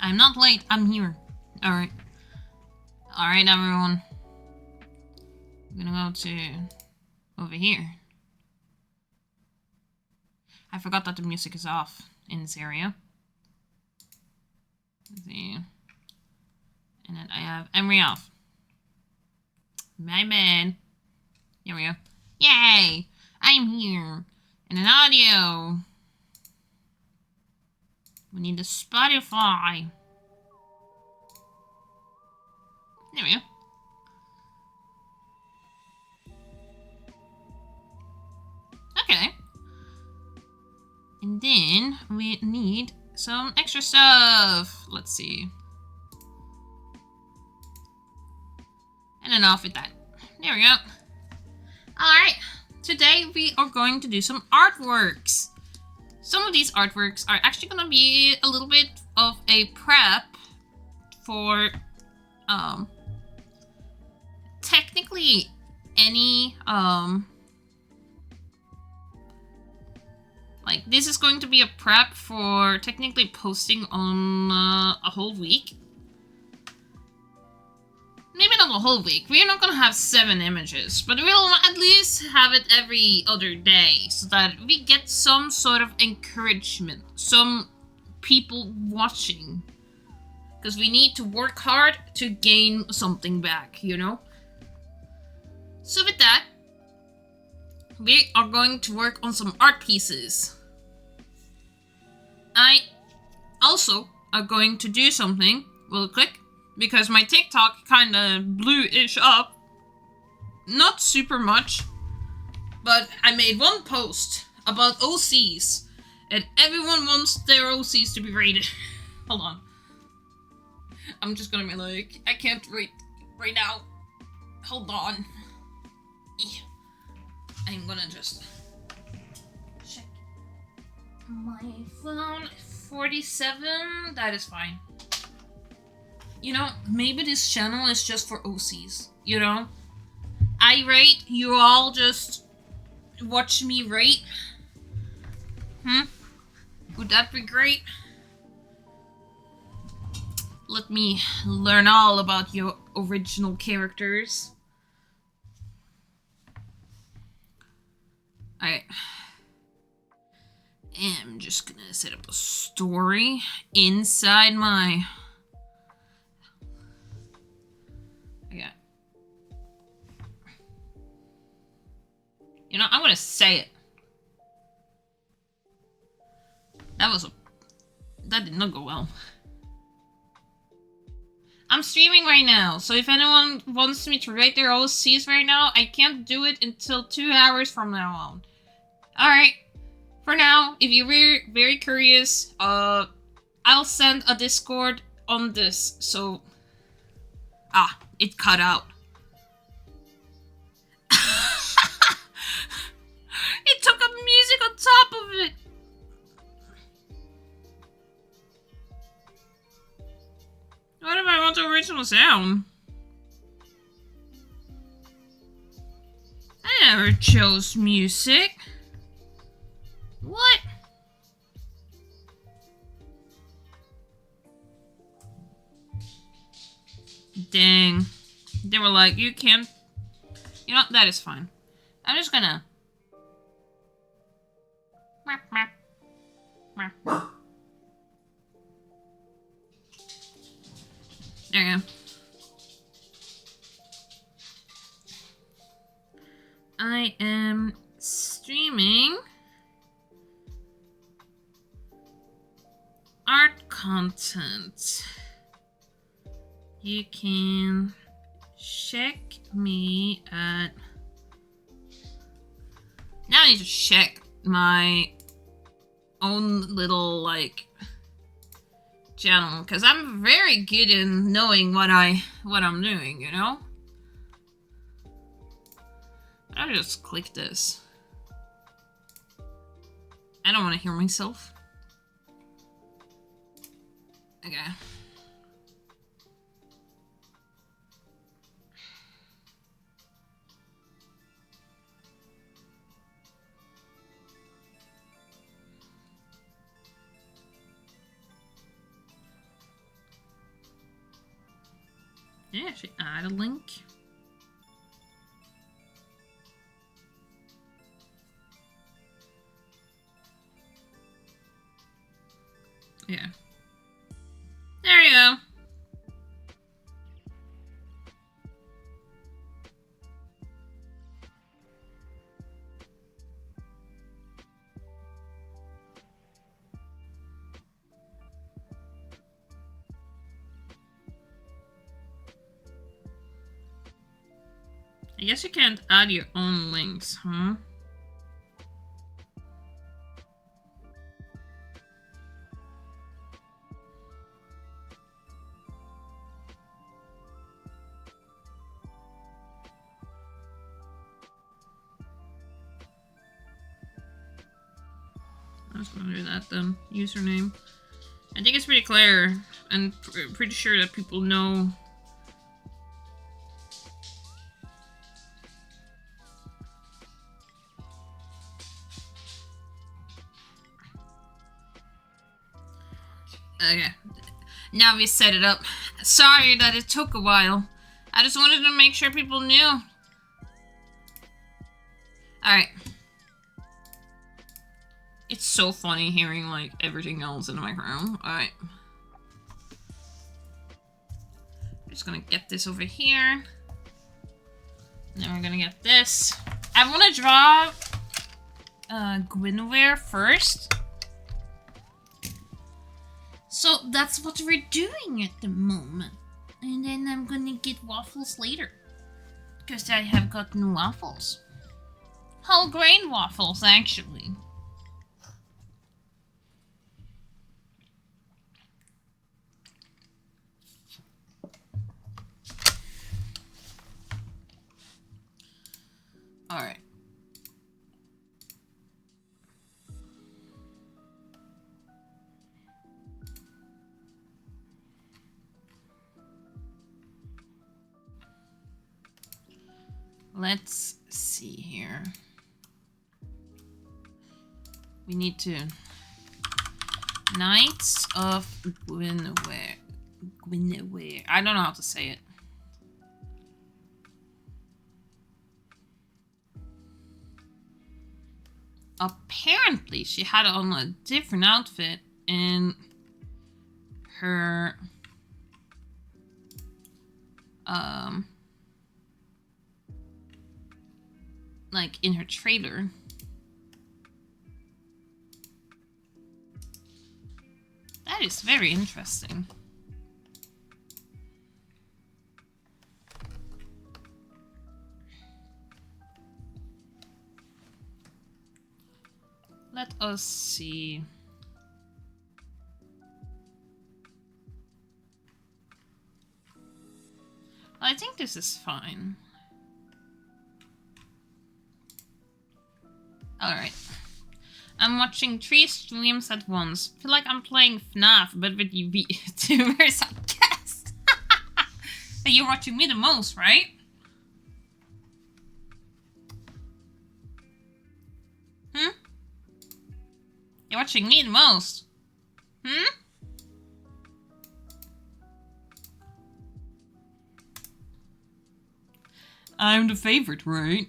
I'm not late. I'm here. Alright. Alright, everyone. I'm gonna go to over here. I forgot that the music is off in this area. Let's see. And then I have Emery off. My bad. Here we go. Yay! I'm here. And an audio. We need the Spotify. There we go. Okay. And then we need some extra stuff. Let's see. And enough with that. There we go. Alright. Today we are going to do some artworks. Some of these artworks are actually going to be a little bit of a prep for technically any like this is going to be a prep for technically posting on a whole week. Maybe not a whole week. We're not gonna have 7 images, but we'll at least have it every other day so that we get some sort of encouragement, some people watching. Because we need to work hard to gain something back, you know? So with that, we are going to work on some art pieces. I also are going to do something real quick. Because my TikTok kind of blew-ish up. Not super much. But I made one post about OCs. And everyone wants their OCs to be rated. Hold on. I'm just gonna be like, I can't rate right now. Hold on. I'm gonna just check my phone. 47? That is fine. You know, maybe this channel is just for OCs, you know? I rate, you all just watch me rate. Would that be great? Let me learn all about your original characters. I am just gonna set up a story inside my... Yeah. You know, I'm gonna say it. That did not go well. I'm streaming right now, so if anyone wants me to rate their OCs right now, I can't do it until 2 hours from now on. Alright. For now, if you're very, very curious, I'll send a Discord on this, so... Ah, it cut out. It took up music on top of it. What if I want the original sound? I never chose music. What? Dang. They were like, you can't... You know, that is fine. I'm just gonna... There you go. I am streaming art content. You can check me at... Now I need to check my own little, like, channel, because I'm very good in knowing what I'm doing, you know? I'll just click this. I don't want to hear myself. Okay. Yeah, actually add a link. Yeah. There you go. I guess you can't add your own links, huh? I was gonna do that then. Username. I think it's pretty clear and pretty sure that people know. Okay. Now we set it up. Sorry that it took a while. I just wanted to make sure people knew. Alright. It's so funny hearing like everything else in the background. Alright. Just gonna get this over here. Then we're gonna get this. I wanna draw Guinevere first. So that's what we're doing at the moment. And then I'm gonna get waffles later. Because I have gotten waffles. Whole grain waffles, actually. Alright. Let's see here. We need to... Knights of Guinevere. Guinevere. I don't know how to say it. Apparently, she had on a different outfit in her... like in her trailer. That is very interesting. Let us see. I think this is fine. Alright. I'm watching 3 streams at once. Feel like I'm playing FNAF, but with you VTubers, I guess. But you're watching me the most, right? You're watching me the most. I'm the favorite, right?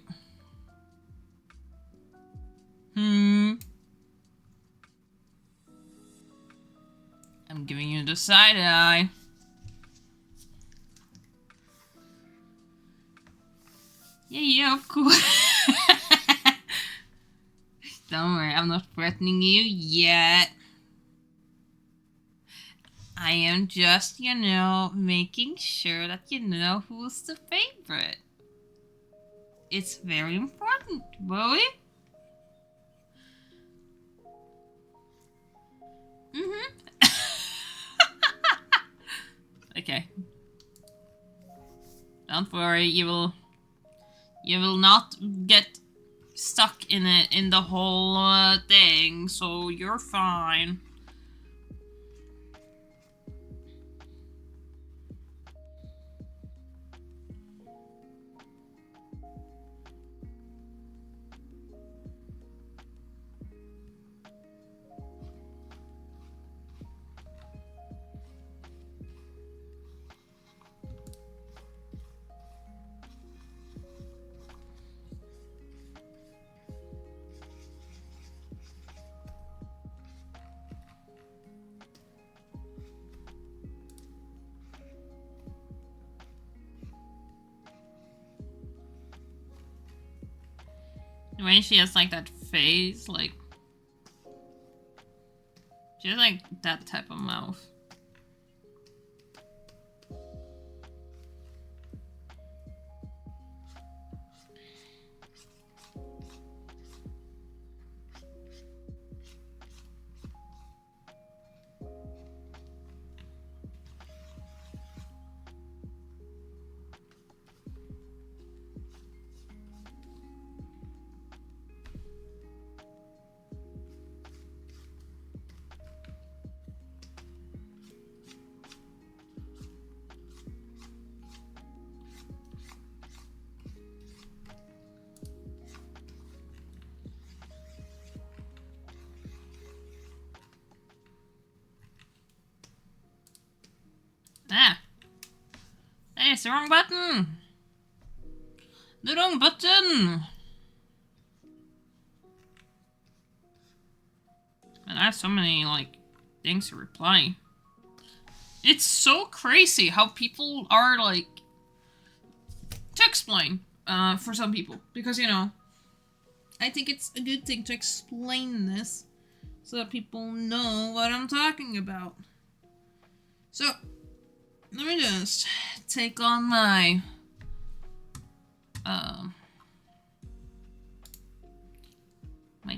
I'm giving you the side eye. Yeah, of course. Don't worry, I'm not threatening you yet. I am just, you know, making sure that you know who's the favorite. It's very important, Bowie. Okay. Don't worry, you will not get stuck in it in the whole thing, so you're fine. The way she has like that face, like she has like that type of mouth. Ah! Hey, it's the wrong button! The wrong button! And I have so many, like, things to reply. It's so crazy how people are, like... To explain, for some people. Because, you know, I think it's a good thing to explain this so that people know what I'm talking about. So, let me just take on my my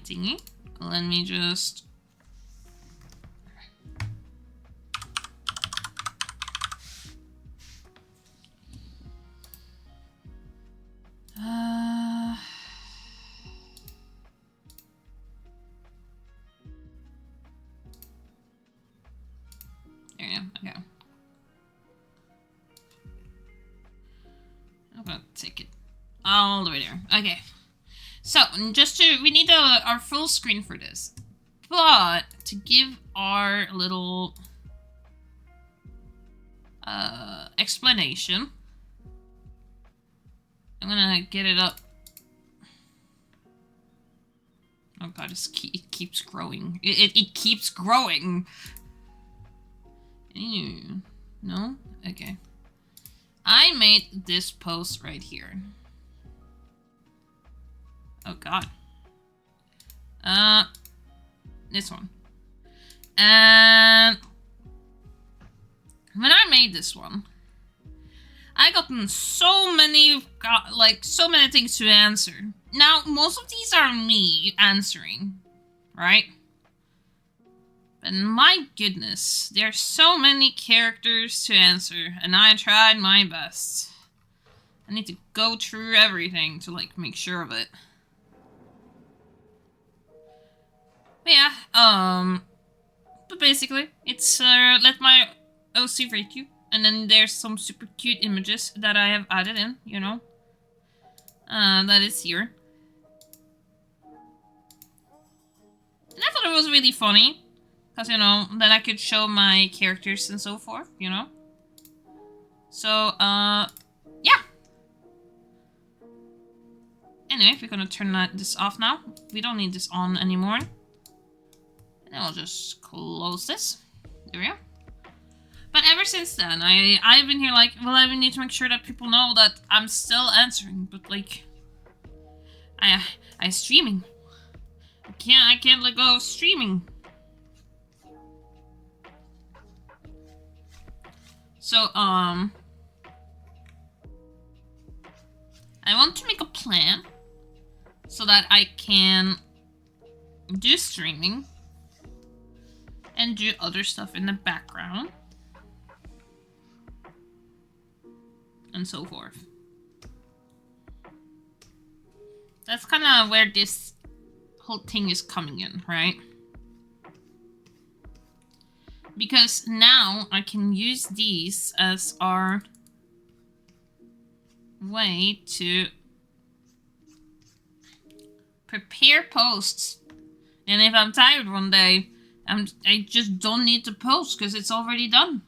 thingy. Let me just there you go. Okay. I'm gonna take it all the way there. Okay. So, just to, we need our full screen for this. But, to give our little explanation, I'm gonna get it up. Oh god, it keeps growing. It keeps growing! Ew. No? Okay. I made this post right here. Oh god. This one. And when I made this one, I gotten so many things to answer. Now, most of these are me answering, right? But my goodness, there are so many characters to answer, and I tried my best. I need to go through everything to, like, make sure of it. But yeah, but basically, it's, let my OC rate you, and then there's some super cute images that I have added in, you know, that is here. And I thought it was really funny, because, you know, then I could show my characters and so forth, you know. So, yeah. Anyway, we're gonna turn this off now. We don't need this on anymore. And then I'll just close this. There we go. But ever since then, I've been here like, well, I need to make sure that people know that I'm still answering. But like, I streaming. I can't let go of streaming. So I want to make a plan so that I can do streaming and do other stuff in the background and so forth. That's kind of where this whole thing is coming in, right? Because now I can use these as our way to prepare posts. And if I'm tired one day, I just don't need to post because it's already done.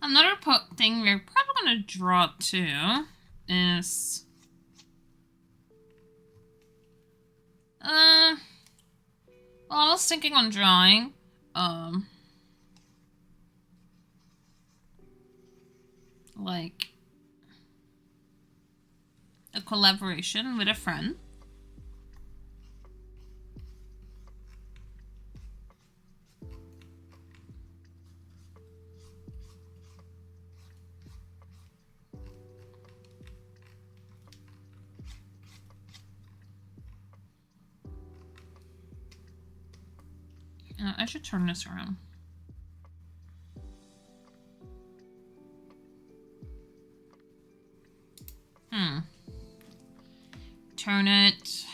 Another thing we're probably gonna draw too is well, I was thinking on drawing like a collaboration with a friend. I should turn this around. Turn it.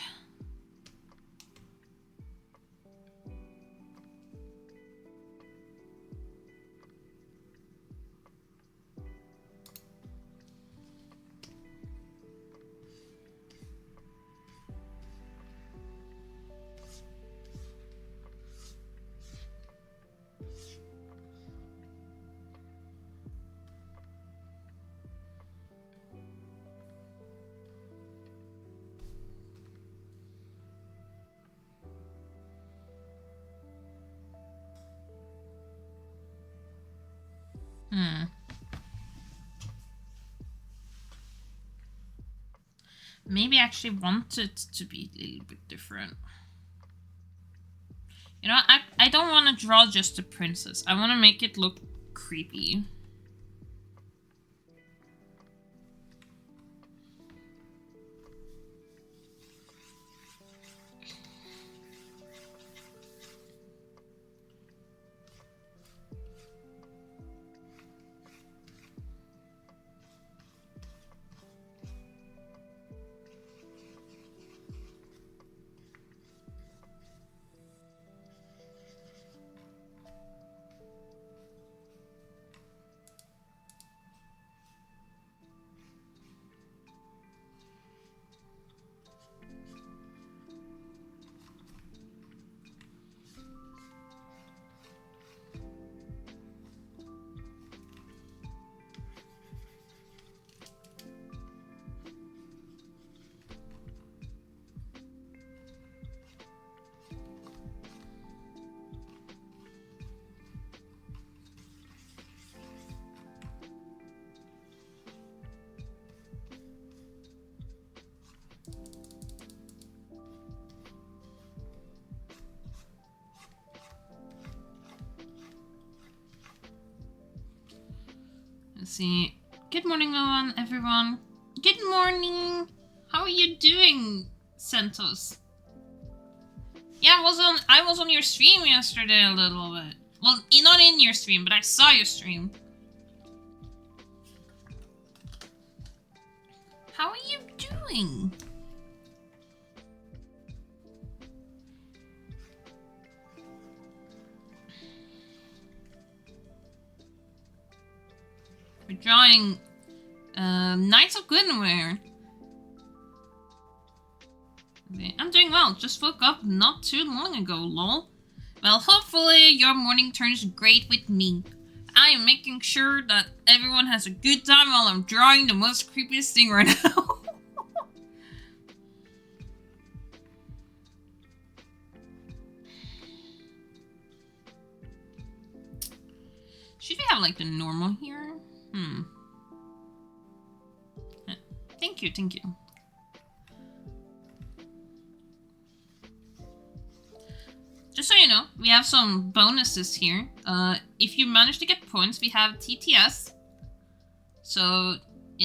Maybe I actually want it to be a little bit different. You know, I don't want to draw just a princess. I want to make it look creepy. Let's see. Good morning, everyone. Good morning. How are you doing, Santos? Yeah, I was on your stream yesterday a little bit. Well, not in your stream, but I saw your stream. How are you doing? We're drawing Knights of Guinevere. Okay, I'm doing well. Just woke up not too long ago, lol. Well, hopefully your morning turns great with me. I am making sure that everyone has a good time while I'm drawing the most creepiest thing right now. Should we have like the normal here? Thank you, thank you. Just so you know, we have some bonuses here. If you manage to get points, we have TTS. So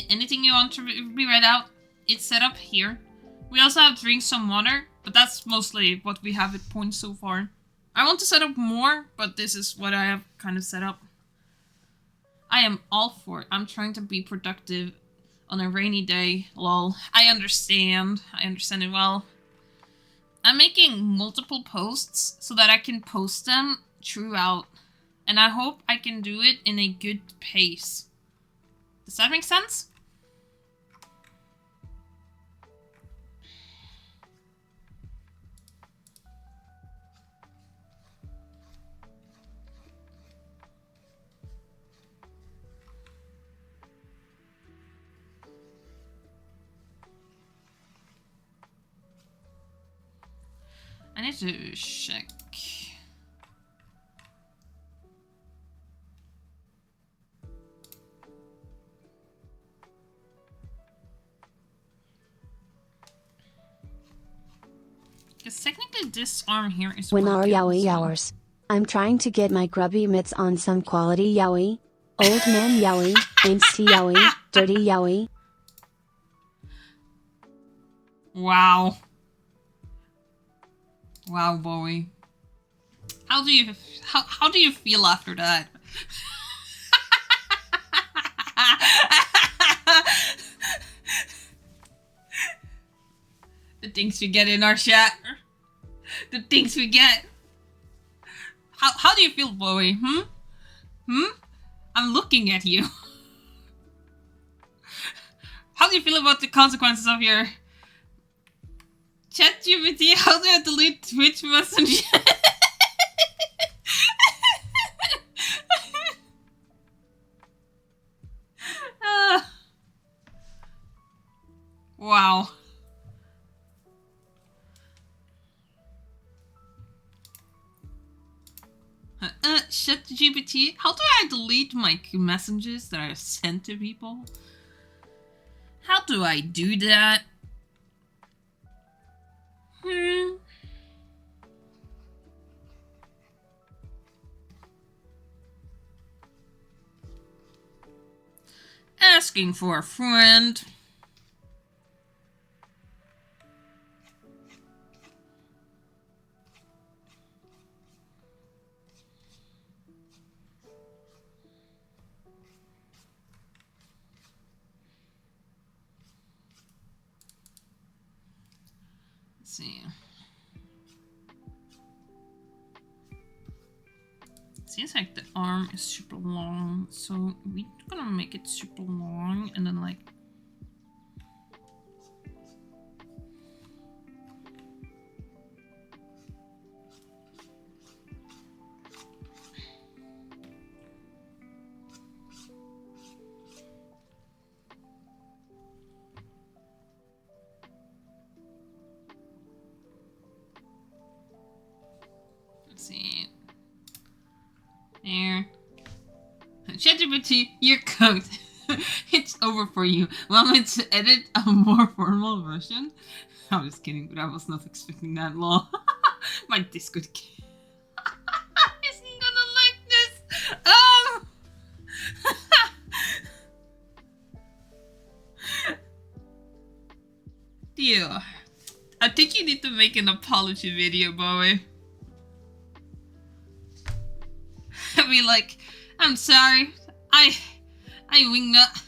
anything you want to be read out, it's set up here. We also have drink some water, but that's mostly what we have at points so far. I want to set up more, but this is what I have kind of set up. I am all for it. I'm trying to be productive on a rainy day. Lol. I understand it well. I'm making multiple posts so that I can post them throughout. And I hope I can do it in a good pace. Does that make sense? need to check. Because technically this arm here is When are broken, yaoi so- hours? I'm trying to get my grubby mitts on some quality yaoi. Old man yaoi, angsty yaoi, dirty yaoi. Wow. Wow, Bowie. How do you feel after that? The things we get in our chat. The things we get. How do you feel, Bowie? I'm looking at you. How do you feel about the consequences of your ChatGPT? How do I delete Twitch Messenger? Wow. ChatGPT, how do I delete my messages that I sent to people? How do I do that? Asking for a friend. Let's see. Seems like the arm is super long, so we're gonna make it super long and then like let's see. There. ChatGPT, you're cooked. It's over for you. Want me to edit a more formal version? I'm just kidding, but I was not expecting that long. My Discord isn't gonna like this. Deal. I think you need to make an apology video, Bowie. I'll be like, I'm sorry. I wingnut.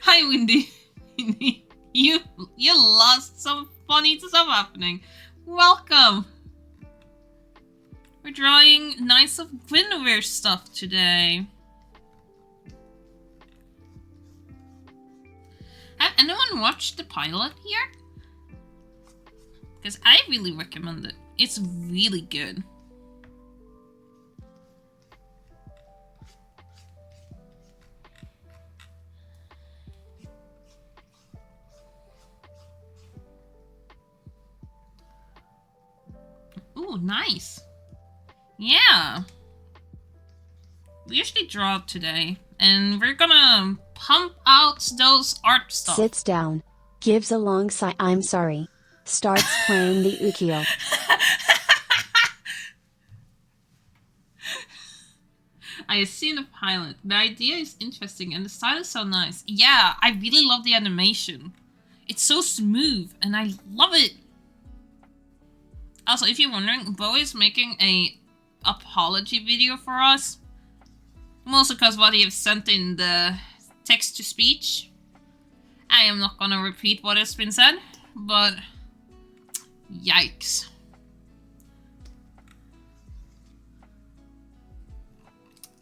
Hi, Windy. You lost some funny stuff happening. Welcome. We're drawing nice of Guinevere stuff today. Have anyone watched the pilot here? Because I really recommend it. It's really good. Ooh, nice. Yeah. We usually draw today, and we're gonna pump out those art stuff. Sits down, gives a long sigh. I'm sorry. Starts playing the ukiyo. I have seen the pilot. The idea is interesting, and the style is so nice. Yeah, I really love the animation. It's so smooth, and I love it. Also, if you're wondering, Bo is making a apology video for us. Mostly because what he have sent in the text-to-speech. I am not gonna repeat what has been said, but yikes.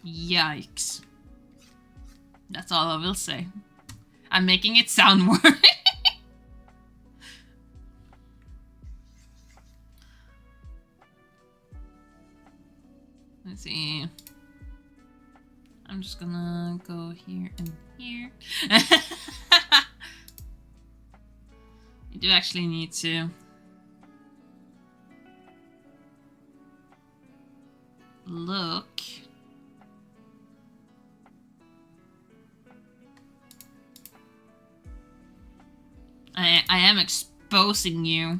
Yikes. That's all I will say. I'm making it sound more. Let's see. I'm just gonna go here and here. You do actually need to look. I am exposing you.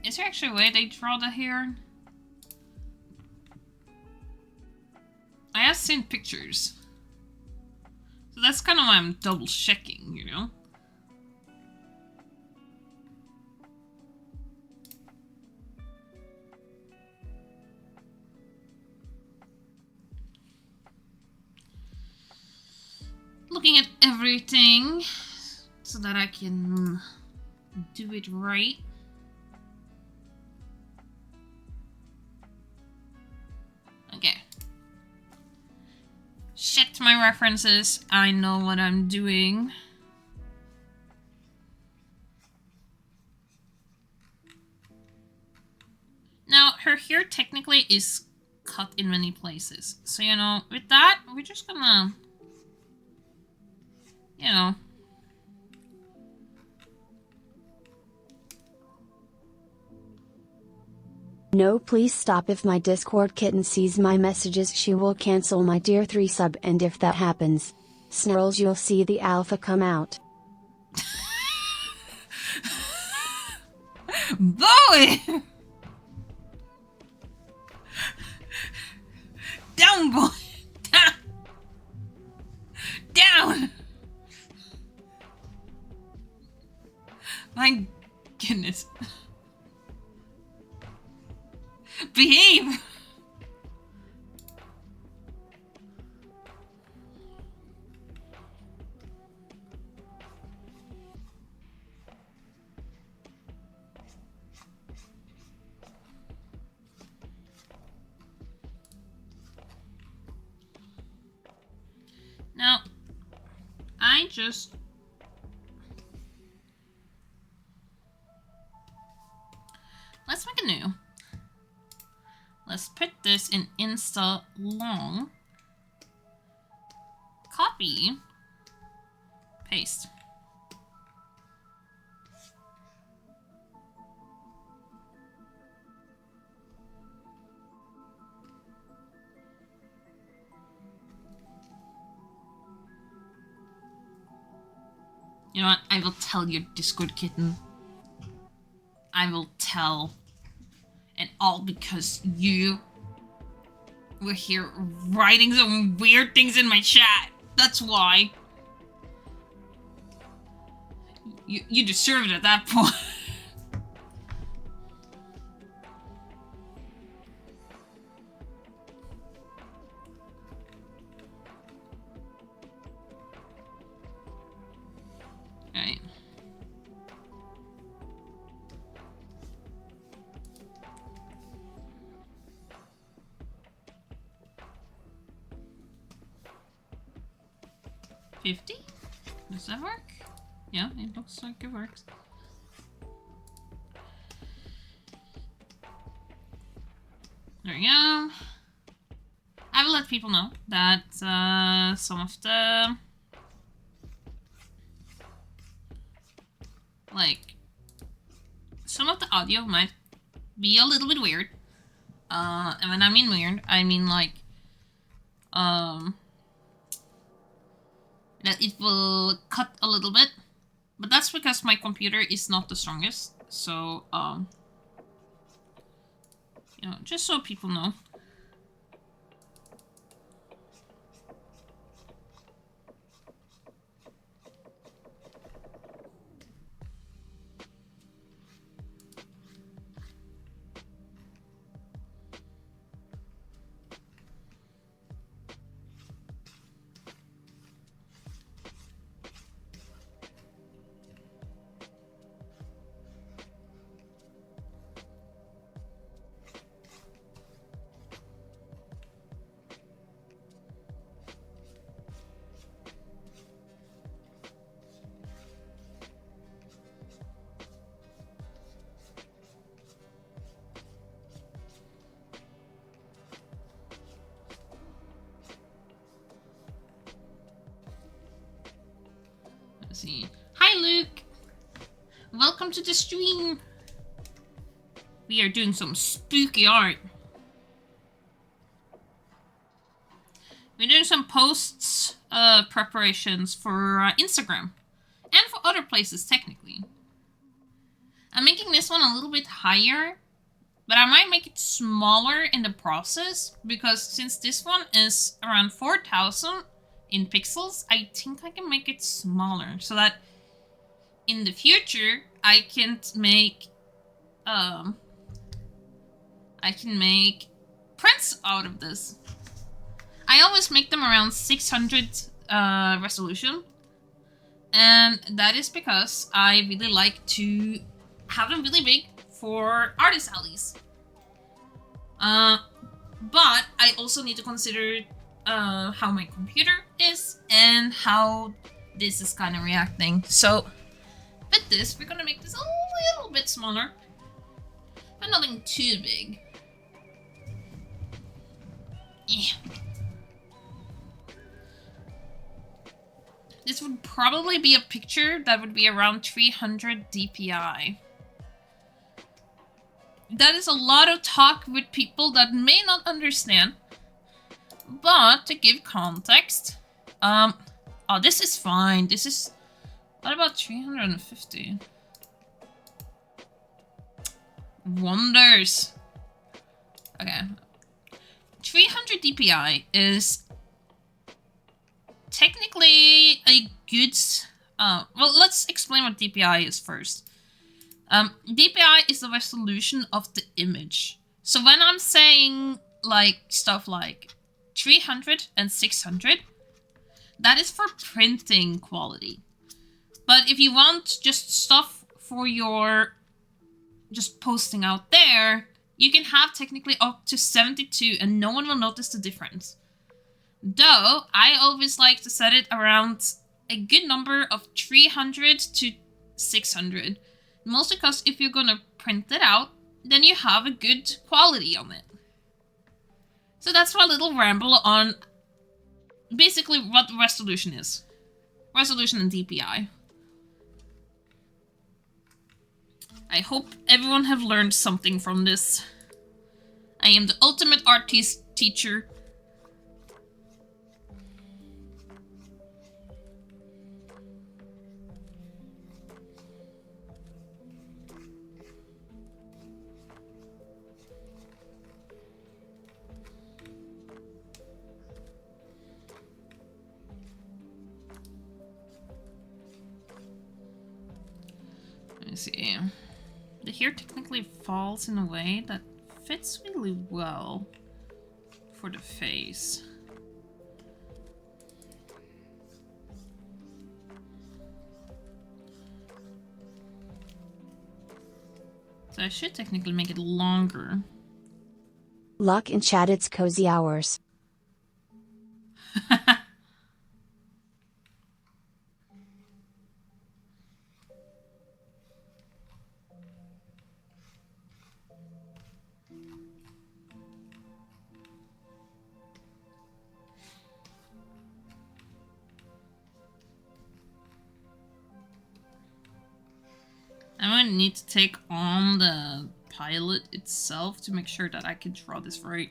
Is there actually a way they draw the hair? I have seen pictures. So that's kind of why I'm double checking, you know? Looking at everything so that I can do it right. Okay. Checked my references. I know what I'm doing. Now, her hair technically is cut in many places. So, you know, with that, we're just gonna... You know. No, please stop. If my Discord kitten sees my messages, she will cancel my tier 3 sub, and if that happens, Snarls, you'll see the alpha come out. Boy! Down, boy! Down! Down! My goodness. Behave! Now, I just... Let's make a new. Let's put this in Insta long. Copy. Paste. You know what? I will tell your Discord kitten. I will tell. And all because you were here writing some weird things in my chat. That's why. You deserve it at that point. Alright. $50? Does that work? Yeah, it looks like it works. There we go. I will let people know that some of the... some of the audio might be a little bit weird. And when I mean weird, I mean that it will cut a little bit. But that's because my computer is not the strongest. So, you know, just so people know. Let's see. Hi, Luke. welcome to the stream. We are doing some spooky art. We're doing some posts, preparations for Instagram. And for other places, technically. I'm making this one a little bit higher, but I might make it smaller in the process, because since this one is around 4,000 in pixels, I think I can make it smaller, so that in the future, I can make prints out of this. I always make them around 600 resolution, and that is because I really like to have them really big for artist alleys. But I also need to consider how my computer is and how this is kind of reacting. So with this, we're gonna make this a little bit smaller, but nothing too big. Yeah. This would probably be a picture that would be around 300 DPI. That is a lot of talk with people that may not understand. But to give context, oh, this is fine. This is, what about 350? Wonders. Okay. 300 DPI is technically a good, well, let's explain what DPI is first. DPI is the resolution of the image. So when I'm saying like stuff like 300 and 600, that is for printing quality. But if you want just stuff for your just posting out there, you can have technically up to 72 and no one will notice the difference. Though, I always like to set it around a good number of 300 to 600. Mostly because if you're gonna print it out, then you have a good quality on it. So that's my little ramble on basically what resolution is. Resolution and DPI. I hope everyone have learned something from this. I am the ultimate art teacher. Let me see. The hair technically falls in a way that fits really well for the face. So I should technically make it longer. Luck in chat, it's cozy hours. I might need to take on the pilot itself to make sure that I can draw this right.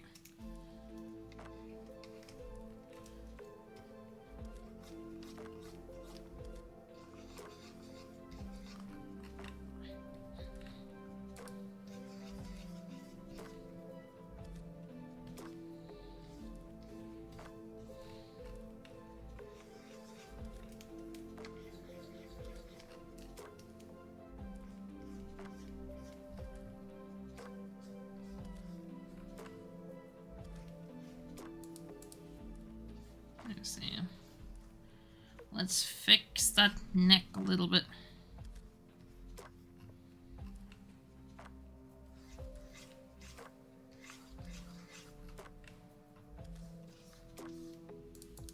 Let's see. Let's fix that neck a little bit.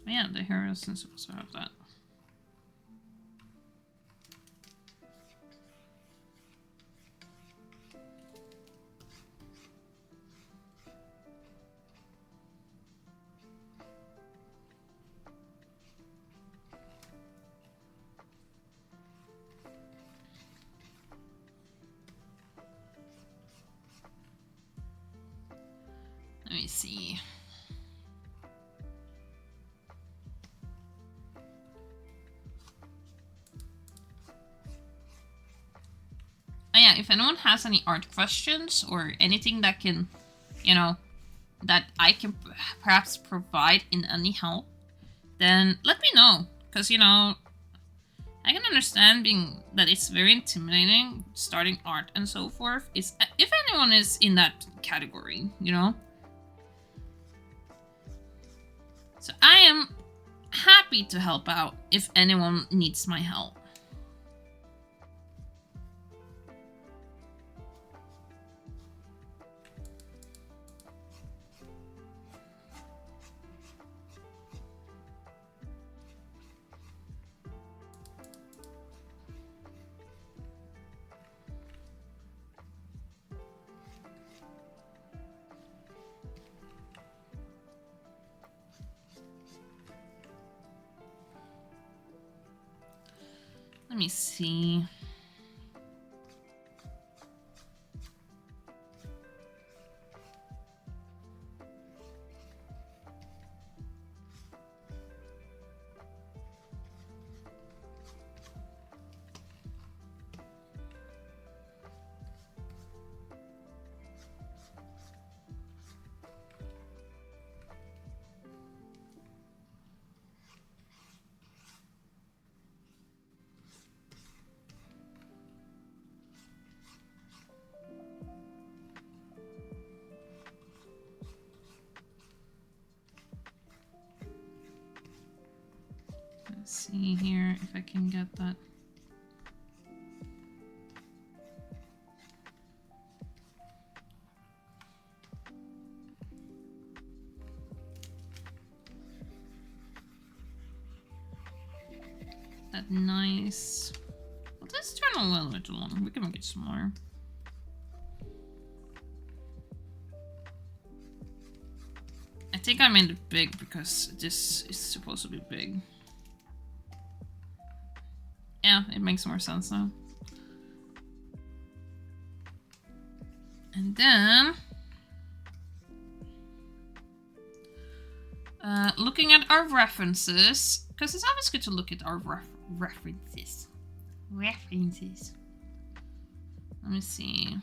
Yeah, the hair isn't supposed to have that. see. Oh yeah, if anyone has any art questions or anything that can, you know, that I can perhaps provide in any help, then let me know. Because, you know, I can understand being that it's very intimidating starting art and so forth. Is if anyone is in that category, you know. So I am happy to help out if anyone needs my help. Let me see. Let's see here if I can get that. That nice. Well, this turn a little bit long. We can make it smaller. I think I made it big because this is supposed to be big. Yeah, it makes more sense now. And then looking at our references, because it's always good to look at our references. References. Let me see.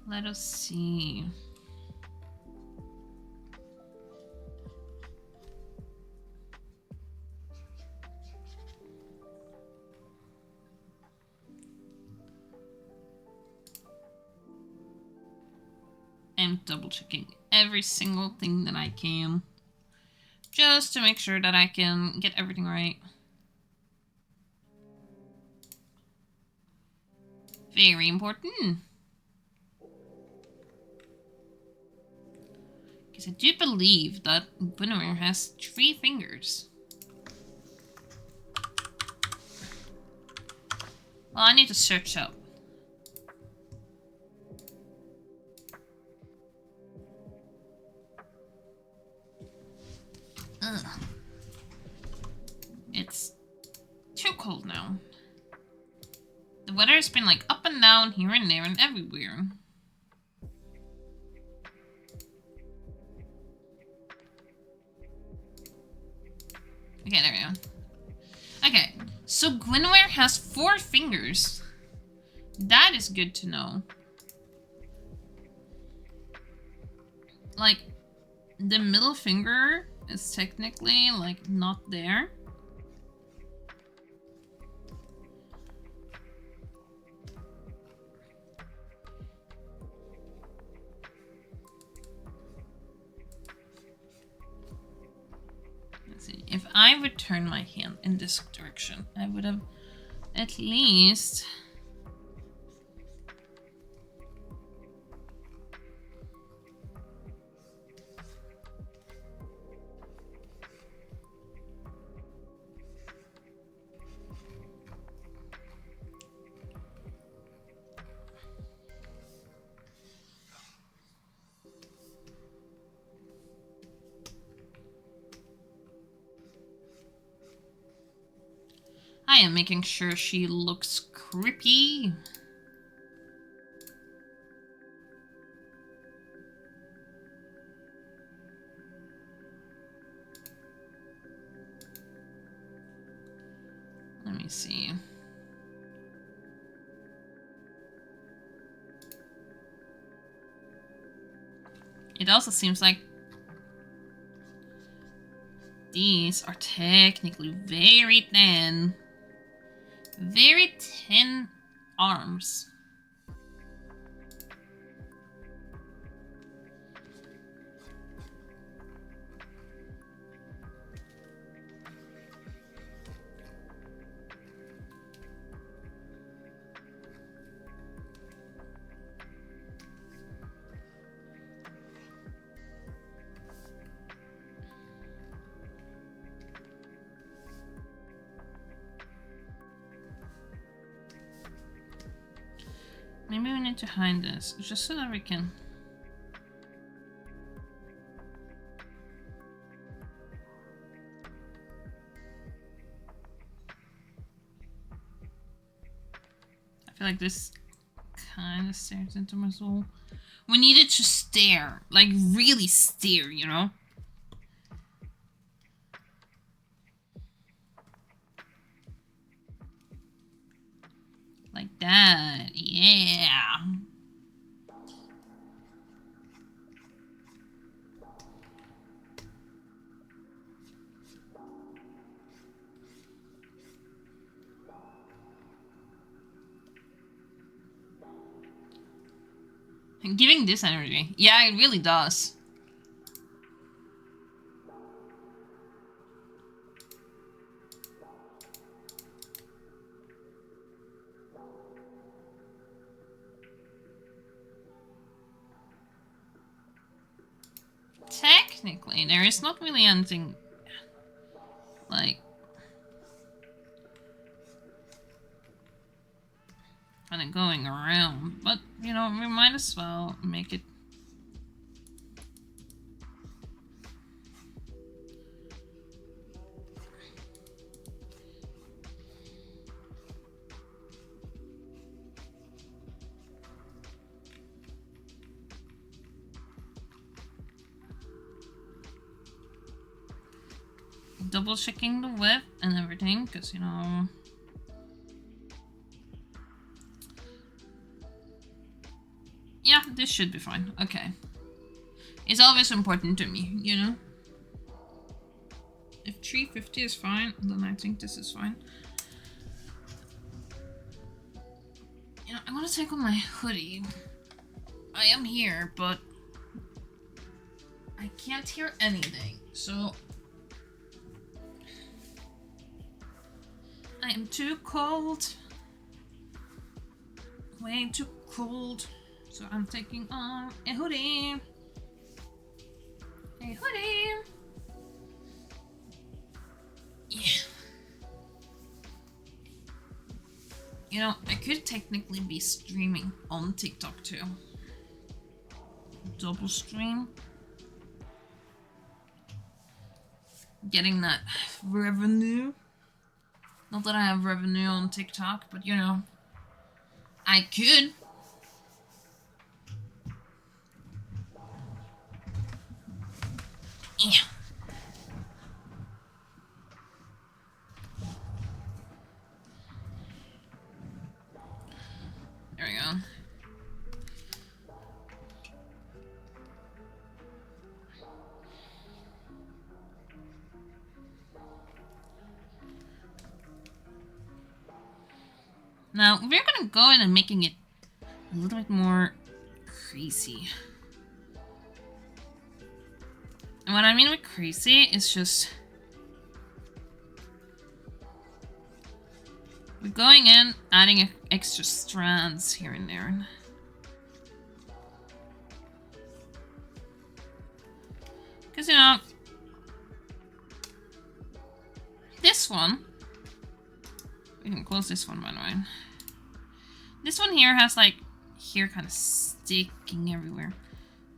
Let us see. I'm double checking every single thing that I can, just to make sure that I can get everything right. Very important. Because I do believe that Guinevere has 3 fingers. Well, I need to search up. Ugh. It's too cold now. The weather has been like up and down, here and there, and everywhere. Okay, there we go. Okay, so Guinevere has 4 fingers. That is good to know. Like, the middle finger is technically, like, not there. Let's see. If I would turn my hand in this direction, I would have at least... I am making sure she looks creepy. Let me see. It also seems like these are technically very thin. Very thin arms. Maybe we need to hide this, just so that we can... I feel like this kind of stares into my soul. We needed to stare, like really stare, you know? Like that, yeah. And giving this energy. Yeah, it really does. Technically, there is not really anything like kind of going around, but you know, we might as well make it. Double checking the width and everything, because you know. Yeah, this should be fine. Okay. It's always important to me, you know? If 350 is fine, then I think this is fine. You know, I'm gonna take on my hoodie. I am here, but I can't hear anything, so I am too cold. Way too cold. So I'm taking on a hoodie. A hoodie. Yeah. You know, I could technically be streaming on TikTok too. Double stream. Getting that revenue. Not that I have revenue on TikTok, but you know, I could. Yeah. There we go. Now, we're gonna go in and making it a little bit more crazy. And what I mean with crazy is just... we're going in, adding extra strands here and there. Because, you know, this one... we can close this one, by the way. This one here has, like, hair kind of sticking everywhere.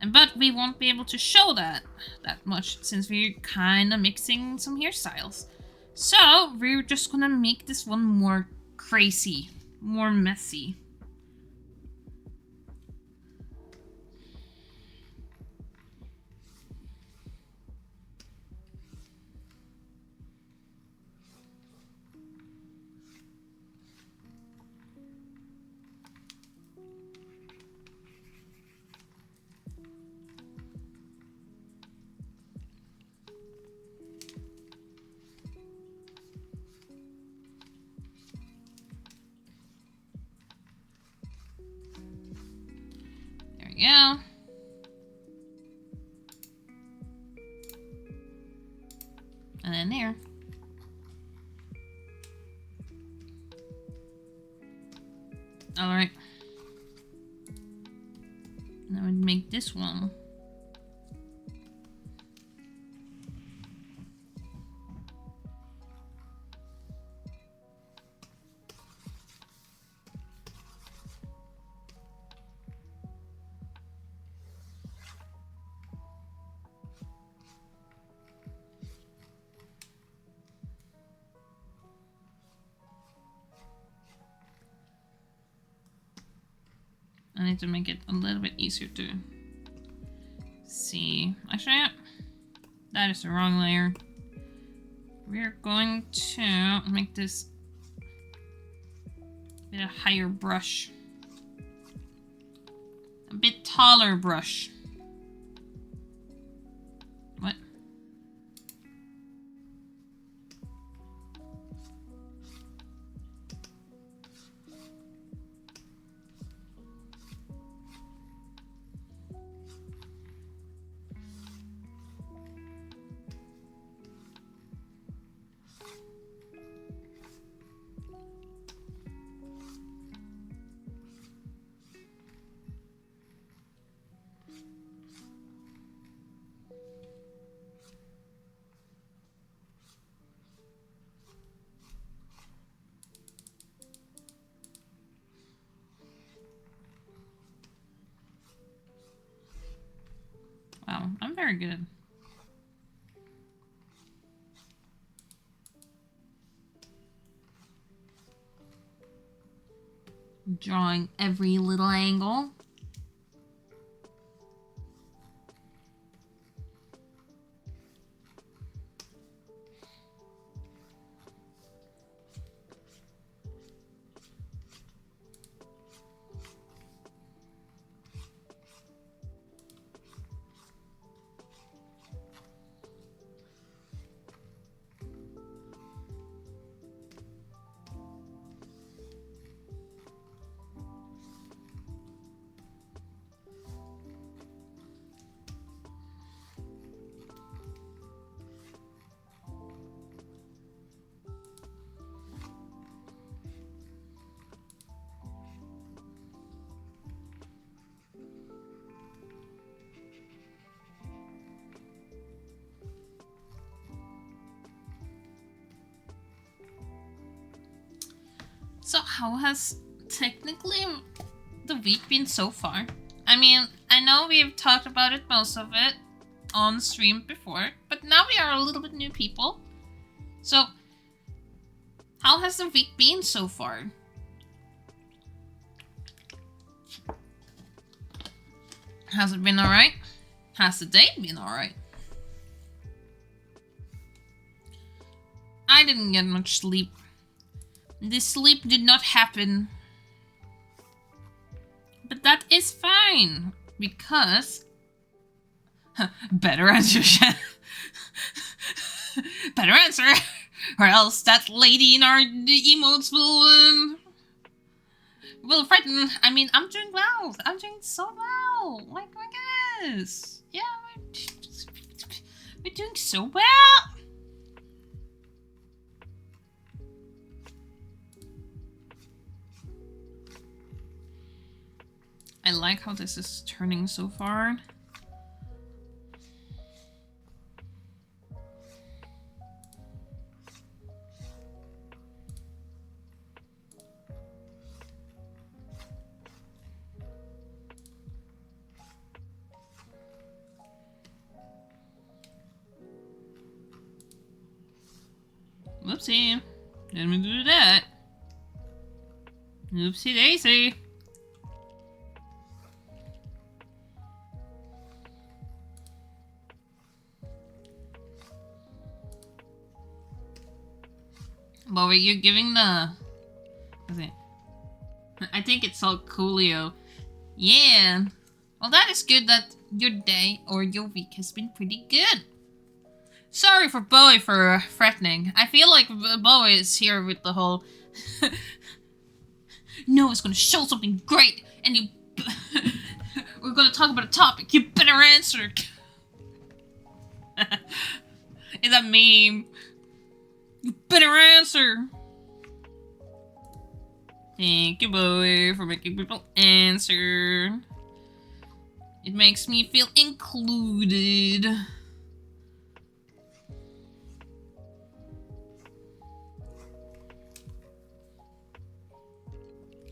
But we won't be able to show that much, since we're kind of mixing some hairstyles. So we're just gonna make this one more crazy, more messy. There we go. And then there. Alright. Now we'd make this one. I need to make it a little bit easier to see. Actually, that is the wrong layer. We're going to make this a bit higher brush. A bit taller brush. What? Wow, I'm very good. Drawing every little angle. So how has technically the week been so far? I mean, I know we've talked about it, most of it, on stream before, but now we are a little bit new people. So, how has the week been so far? Has it been alright? Has the day been alright? I didn't get much sleep. This sleep did not happen. But that is fine, because... better answer, Shan. Better answer, or else that lady in our emotes will frighten. I mean, I'm doing well. I'm doing so well. Like, my goodness. Yeah, we're doing so well. I like how this is turning so far. Whoopsie. Didn't mean to do that. Oopsie daisy. But were you giving the... Okay. I think it's all coolio. Yeah. Well, that is good that your day or your week has been pretty good. Sorry for Bowie for threatening. I feel like Bowie is here with the whole... Nova's gonna show something great, and you... We're gonna talk about a topic. You better answer. It's a meme. You better answer. Thank you, Bowie, for making people answer. It makes me feel included.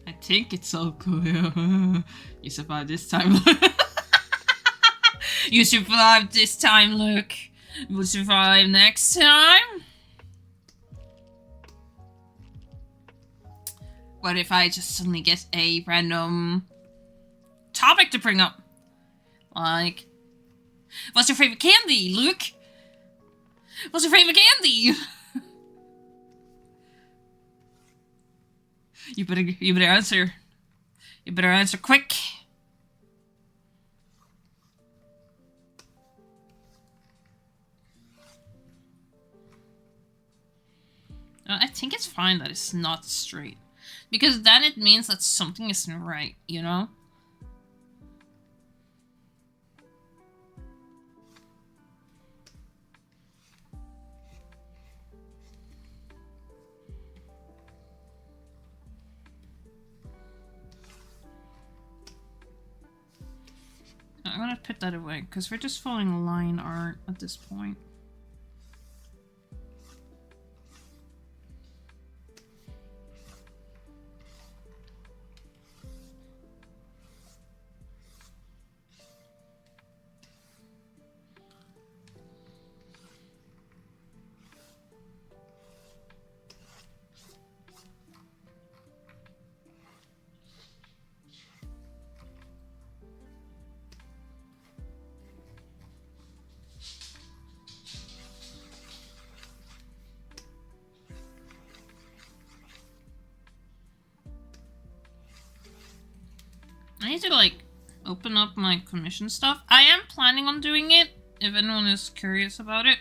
I think it's so cool. You survived this time. You survived this time, look. We'll survive next time. What if I just suddenly get a random topic to bring up? Like, what's your favorite candy, Luke? What's your favorite candy? You better answer. You better answer quick. I think it's fine that it's not straight. Because then it means that something isn't right, you know? I'm gonna put that away, because we're just following line art at this point. I need to, like, open up my commission stuff. I am planning on doing it, if anyone is curious about it.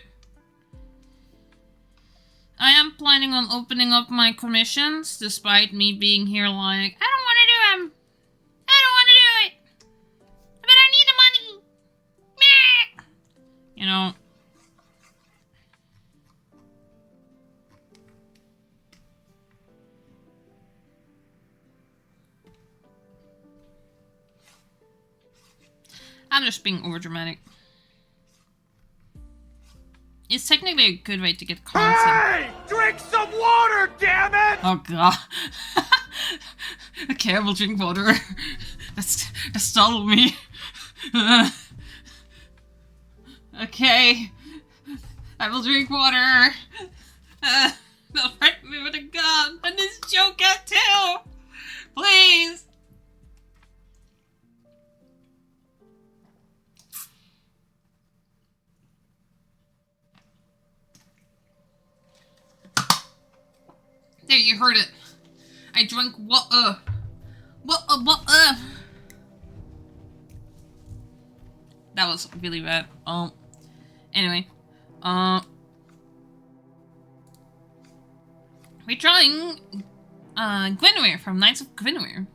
I am planning on opening up my commissions, despite me being here like, I don't want to do them. I don't want to do it. But I need the money. Meh. You know. I'm just being overdramatic. It's technically a good way to get content. Hey! Drink some water, damn it! Oh god. Okay, I will drink water. That startled me. Okay. I will drink water. Don't threaten me with a gun. And this Joker too. Please. There, you heard it. I drank water. Water. That was really bad. Anyway. We're drawing Guinevere from Knights of Guinevere.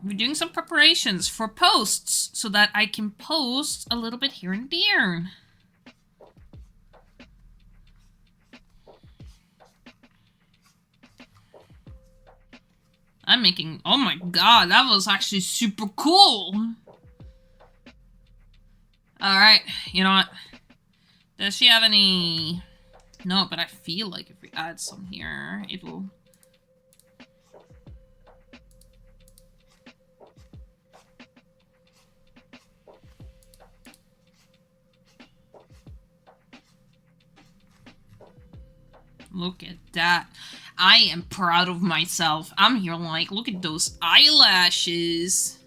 We're doing some preparations for posts so that I can post a little bit here and there. I'm making... Oh my god, that was actually super cool! Alright, you know what? Does she have any... No, but I feel like if we add some here, it will... Look at that. I am proud of myself. I'm here like, look at those eyelashes.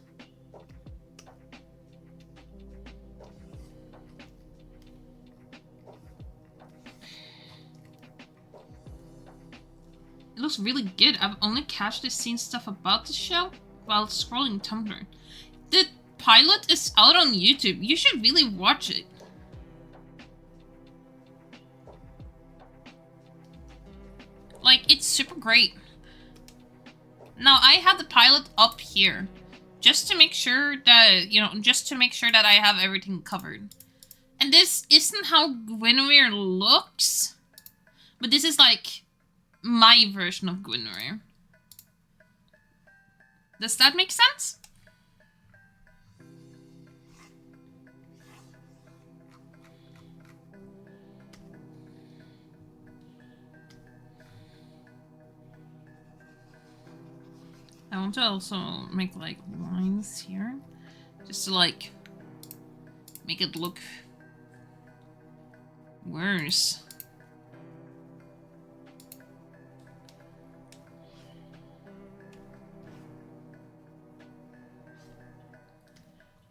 It looks really good. I've only casually seen stuff about the show while scrolling Tumblr. The pilot is out on YouTube. You should really watch it. Like, it's super great. Now, I had the pilot up here just to make sure that, you know, just to make sure that I have everything covered. And this isn't how Guinevere looks, but this is like my version of Guinevere. Does that make sense? I want to also make like lines here, just to like make it look worse.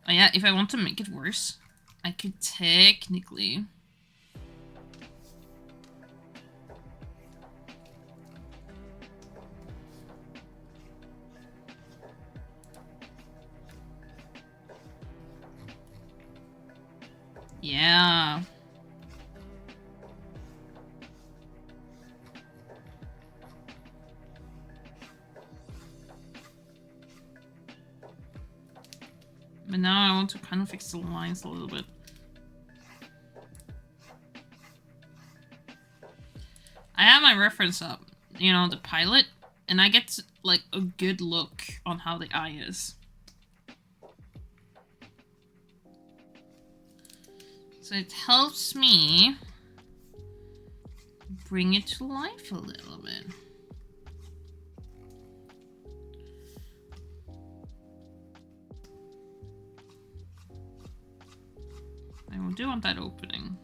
Oh yeah, if I want to make it worse, I could technically... Yeah. But now I want to kind of fix the lines a little bit. I have my reference up, you know, the pilot, and I get like a good look on how the eye is. So it helps me bring it to life a little bit. I do want that opening.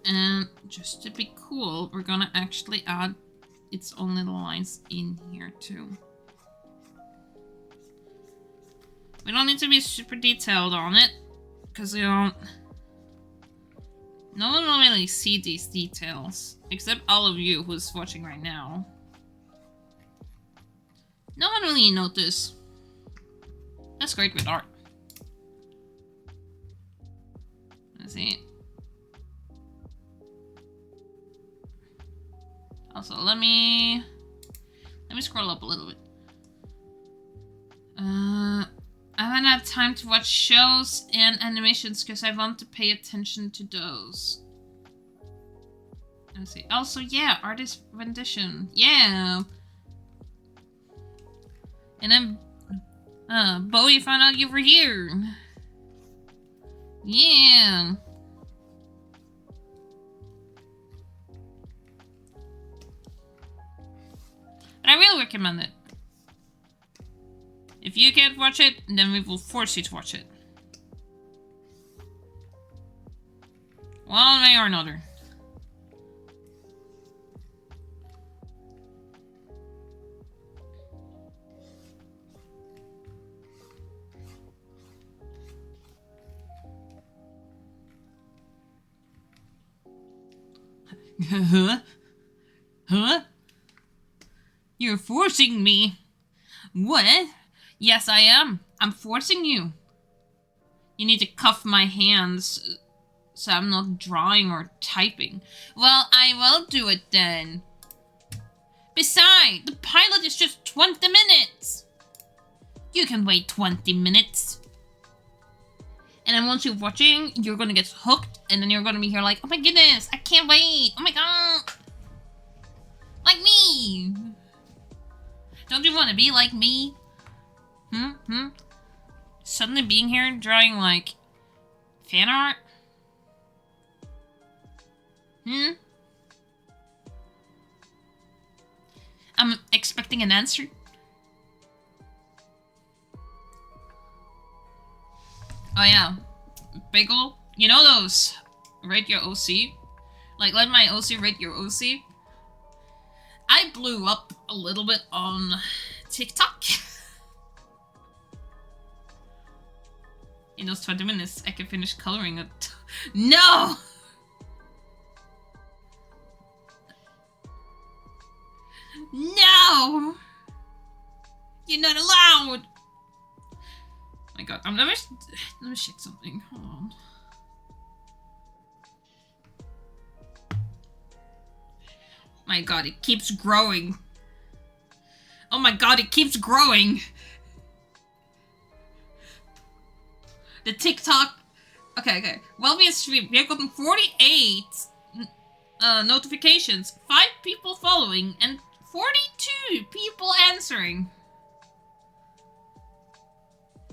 And just to be cool, we're gonna actually add its own little lines in here too. We don't need to be super detailed on it, because no one will really see these details, except all of you who's watching right now. No one really notice. That's great with art. Let's see. Also, let me scroll up a little bit. I haven't had time to watch shows and animations because I want to pay attention to those. Let's see. Also, yeah, artist rendition. Yeah. And then, Bowie found out you were here. Yeah. But I will recommend it. If you can't watch it, then we will force you to watch it. One way or another. Huh? Huh? You're forcing me. What? Yes, I am. I'm forcing you. You need to cuff my hands so I'm not drawing or typing. Well, I will do it then. Besides, the pilot is just 20 minutes. You can wait 20 minutes. And then once you're watching, you're gonna get hooked, and then you're gonna be here like, oh my goodness, I can't wait. Oh my god. Like me. Don't you want to be like me? Suddenly being here drawing, like, fan art? I'm expecting an answer. Oh yeah. Bagel, you know those rate your OC? Like, let my OC rate your OC? I blew up a little bit on TikTok. In those 20 minutes, I can finish coloring it. No! No! You're not allowed! My god, let me check something. Hold on. My god, it keeps growing. Oh my god, it keeps growing. The TikTok. Okay. While we stream, we have gotten 48 notifications, 5 people following, and 42 people answering.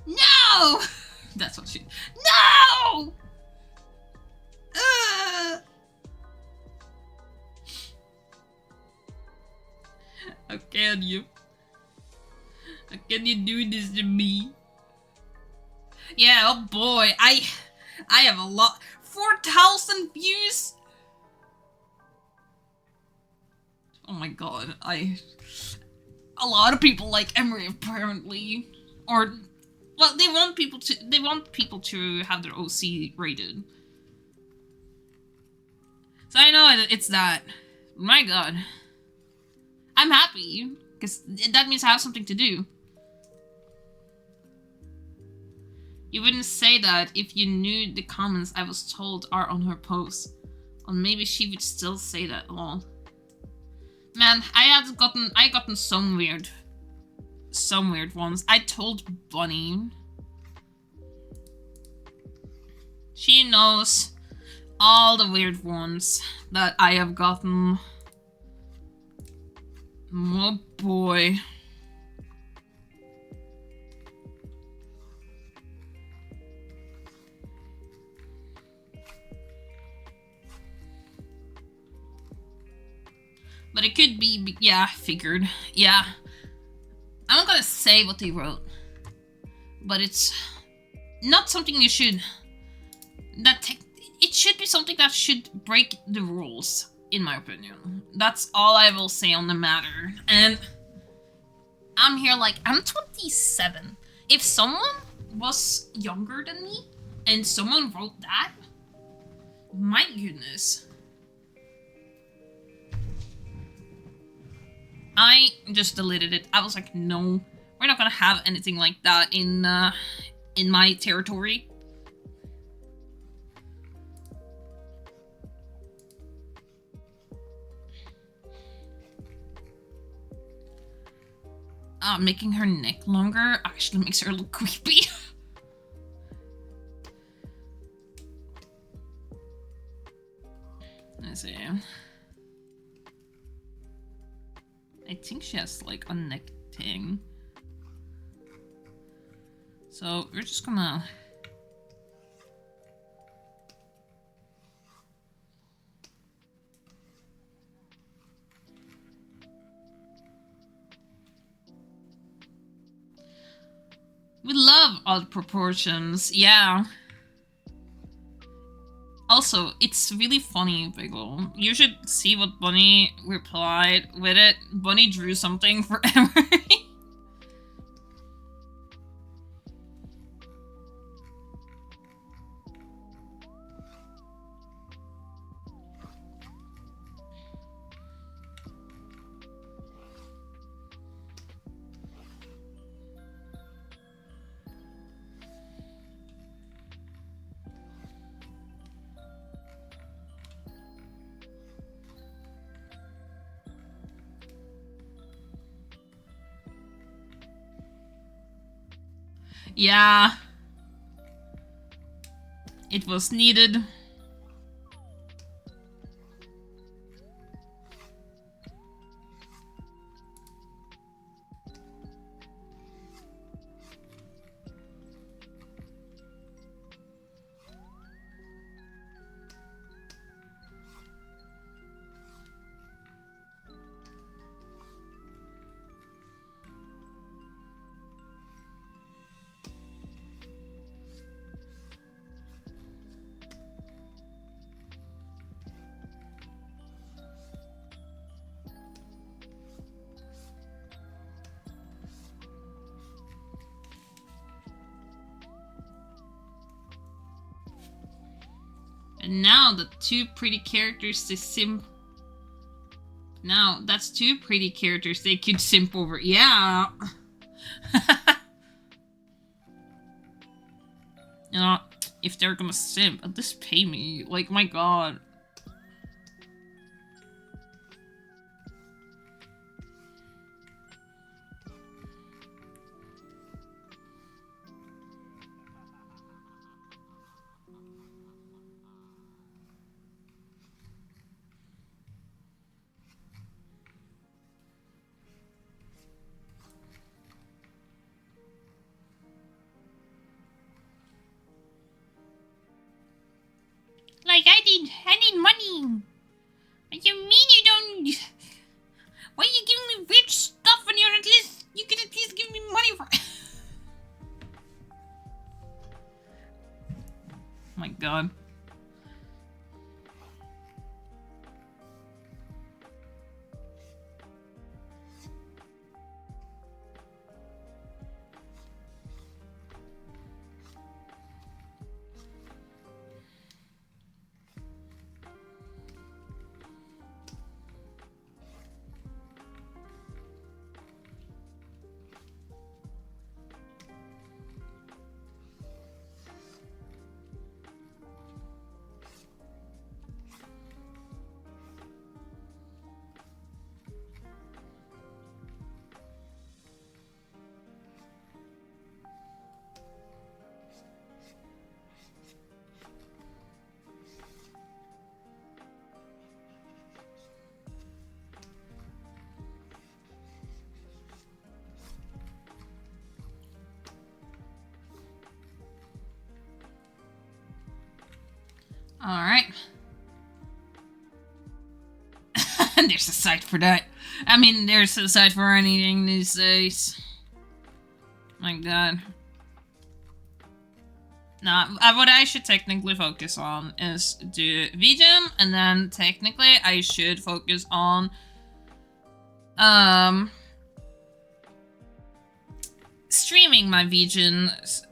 No! That's what she. No! How can you? How can you do this to me? Yeah, oh boy, I have a lot. 4,000 views. Oh my god, a lot of people like Emery apparently, or well, they want people to have their OC rated. So I know it's that. My god, I'm happy because that means I have something to do. You wouldn't say that if you knew the comments I was told are on her post. Or maybe she would still say that. Lol. Man, I gotten some weird ones. I told Bunny. She knows all the weird ones that I have gotten. Oh boy. But it could be, yeah, figured. Yeah. I'm not gonna say what they wrote. But it's not something you should... It should be something that should break the rules, in my opinion. That's all I will say on the matter. And I'm here like, I'm 27. If someone was younger than me, and someone wrote that, my goodness. I just deleted it. I was like, no, we're not gonna have anything like that in my territory. Making her neck longer actually makes her look creepy. Let's see. I think she has like a neck thing. So we're just gonna... We love odd proportions, yeah. Also, it's really funny, Bagel. You should see what Bunny replied with it. Bunny drew something for Emery. Yeah. It was needed. now the two pretty characters to simp. Now that's two pretty characters they could simp over. Yeah. You know, if they're gonna simp, at least pay me. Like, my god. Like, I need money. What you mean you don't? Why are you giving me rich stuff when you're at least, you could at least give me money for? Oh my god. Alright. There's a site for that. I mean, there's a site for anything these days. My god. Nah, what I should technically focus on is do VGen, and then technically I should focus on streaming my VGen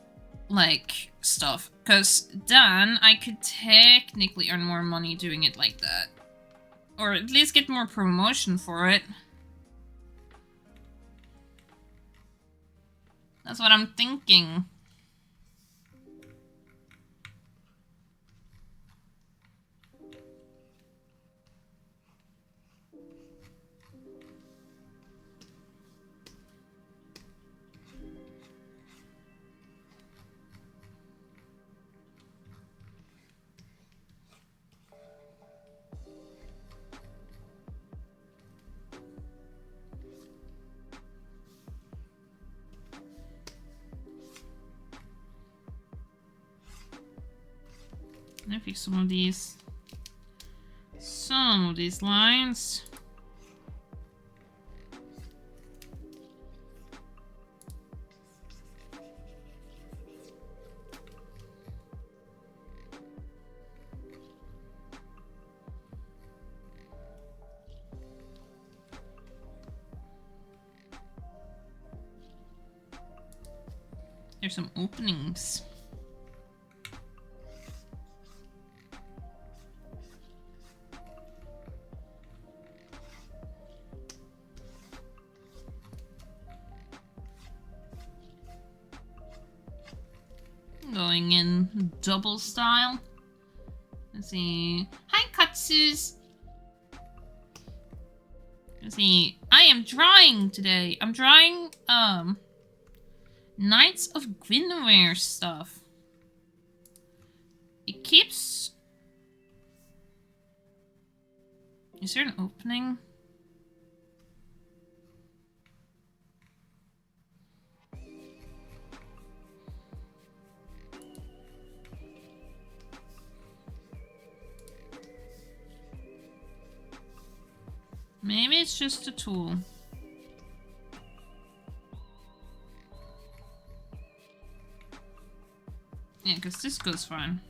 like stuff, because then I could technically earn more money doing it like that, or at least get more promotion for it. That's what I'm thinking. Let me fix some of these lines. There's some openings. Going in double style. Let's see. Hi, Katsus. Let's see. I am drawing today. I'm drawing Knights of Guinevere stuff. It keeps. Is there an opening? Maybe it's just a tool. Yeah, because this goes fine.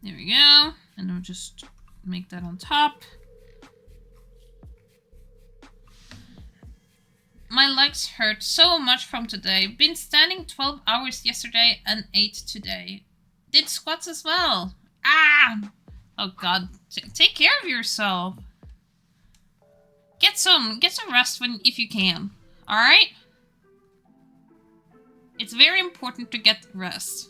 There we go. And just make that on top. My legs hurt so much from today. Been standing 12 hours yesterday and 8 today. Did squats as well. Ah! Oh god. Take care of yourself. Get some rest if you can. Alright? It's very important to get rest.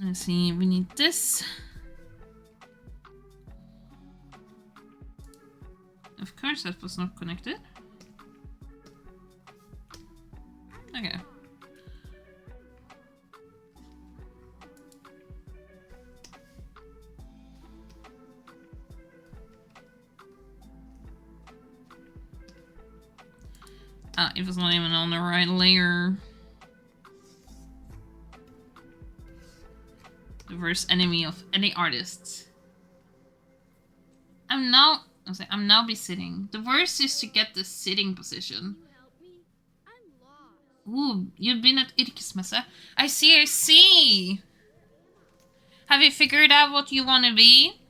Let's see, we need this. Of course, that was not connected. Okay. Ah, it was not even on the right layer. The worst enemy of any artist. I'm now be sitting. The worst is to get the sitting position. Ooh, you've been at Yrkesmesse. I see. Have you figured out what you want to be?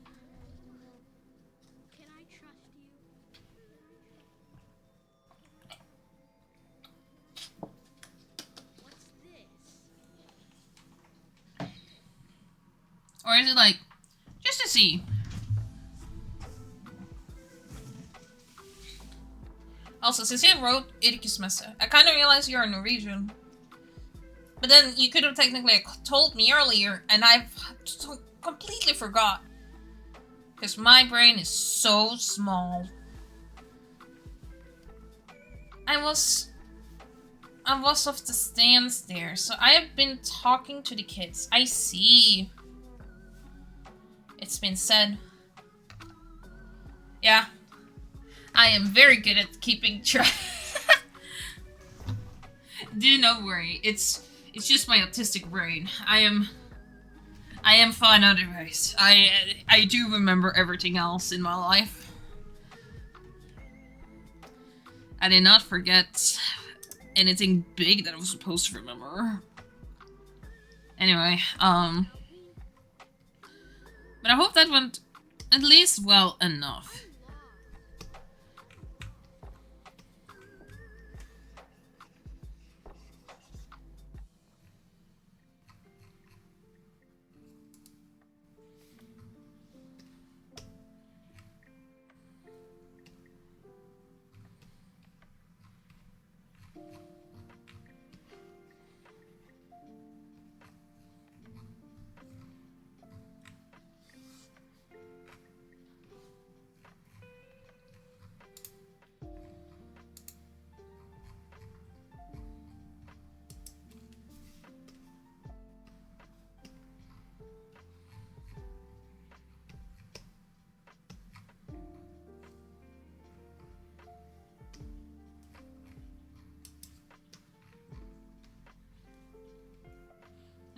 Can I trust you? What's this? Or is it like, just to see? Also, since you wrote Yrkesmesse, I kind of realized you're Norwegian. But then you could have technically told me earlier, and I've completely forgot. Because my brain is so small. I was off the stands there, so I have been talking to the kids. I see. It's been said. Yeah. I am very good at keeping track. Do not worry. It's just my autistic brain. I am fine otherwise. I do remember everything else in my life. I did not forget anything big that I was supposed to remember. Anyway, but I hope that went at least well enough.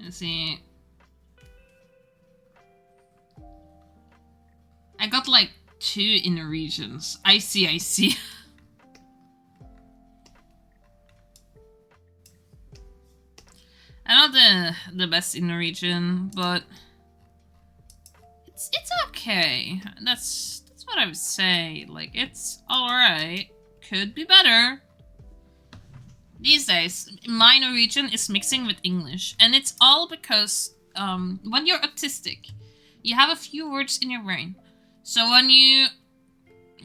Let's see. I got like 2 in the regions. I see. I'm not the best in the region, but it's okay. That's what I would say. Like, it's alright. Could be better. These days, my Norwegian is mixing with English, and it's all because when you're autistic, you have a few words in your brain. So when you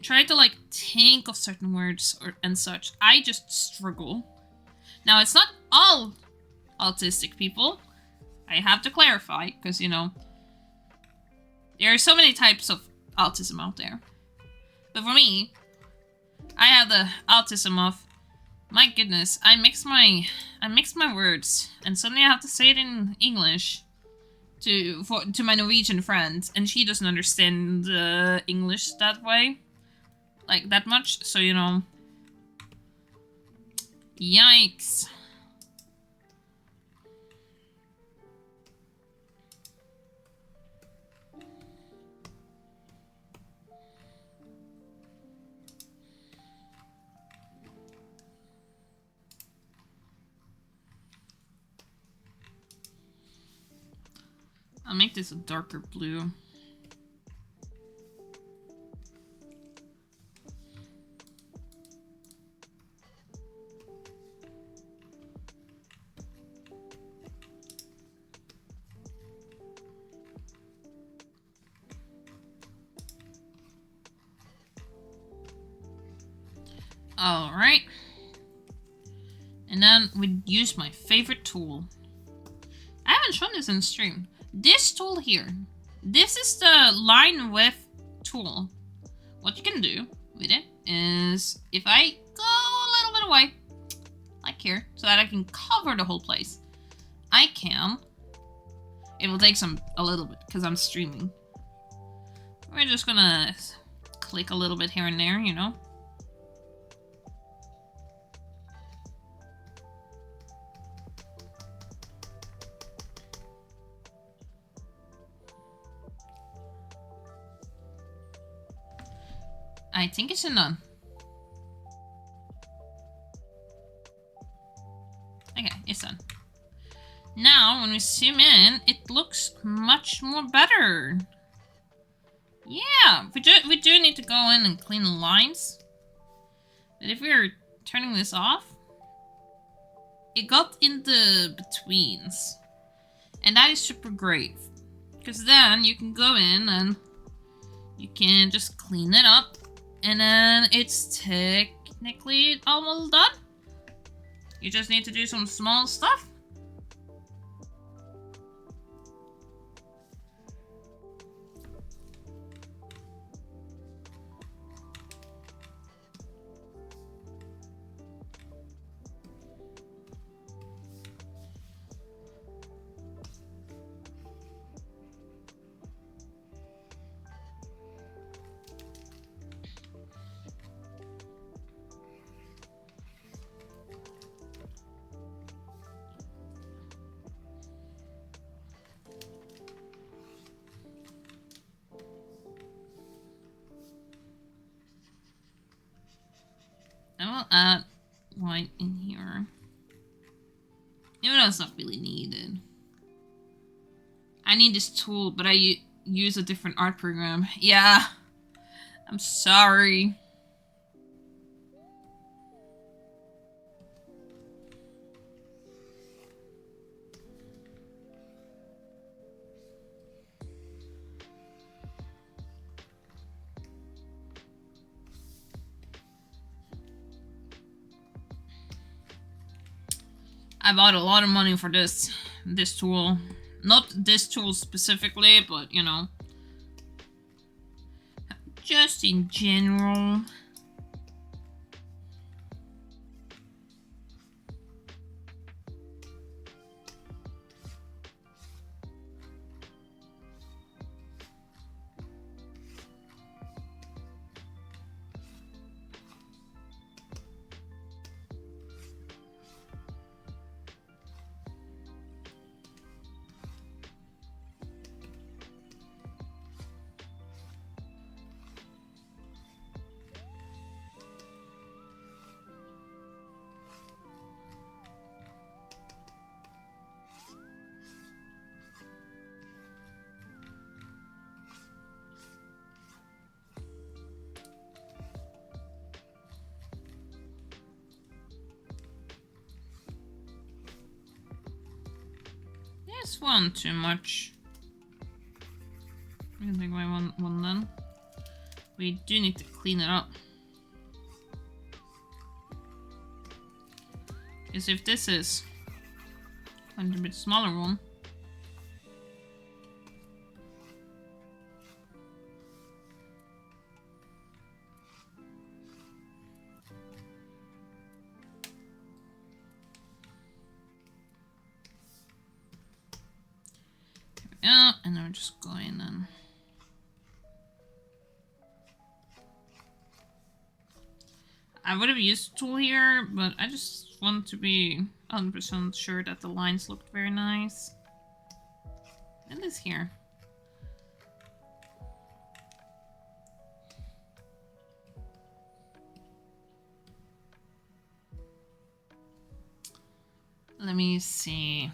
try to like think of certain words and such, I just struggle. Now, it's not all autistic people. I have to clarify, because, you know, there are so many types of autism out there. But for me, I have the autism of, my goodness, I mix my words, and suddenly I have to say it in English to my Norwegian friend, and she doesn't understand English that way, like that much. So, you know, yikes. I'll make this a darker blue. Alright. And then we'd use my favorite tool. I haven't shown this in stream. This tool here. This is the line width tool. What you can do with it is if I go a little bit away, like here, so that I can cover the whole place, I can. It will take a little bit because I'm streaming. We're just gonna click a little bit here and there, you know. I think it's done. Okay, it's done. Now, when we zoom in, it looks much more better. Yeah, we do need to go in and clean the lines. But if we were turning this off, it got in the betweens. And that is super great. Because then you can go in and you can just clean it up. And then it's technically almost done. You just need to do some small stuff. I will add white in here. Even though it's not really needed. I need this tool, but I use a different art program. Yeah. I'm sorry. I bought a lot of money for this tool. Not this tool specifically, but you know. Just in general. This one too much. I think I want one then. We do need to clean it up. Because if this is a little bit smaller one, yeah, and then we're just going and I would have used a tool here, but I just want to be 100% sure that the lines looked very nice. And this here. Let me see.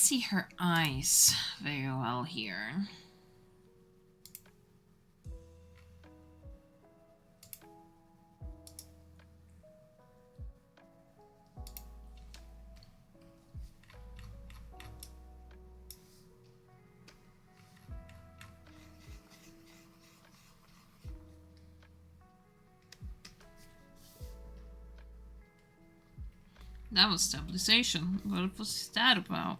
see her eyes very well here. That was stabilization. What was that about?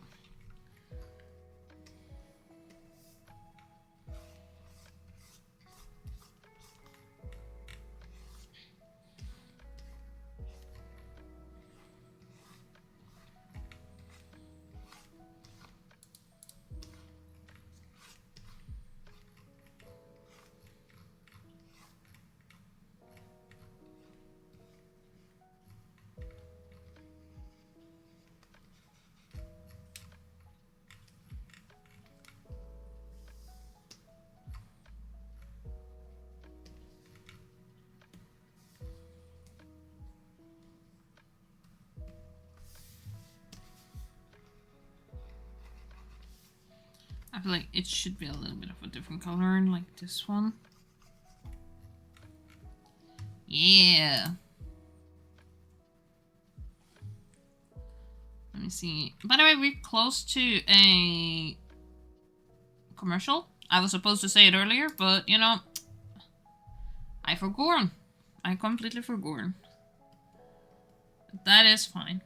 I feel like it should be a little bit of a different color, like this one. Yeah. Let me see. By the way, we're close to a commercial. I was supposed to say it earlier, but you know, I forgot. I completely forgot. That is fine.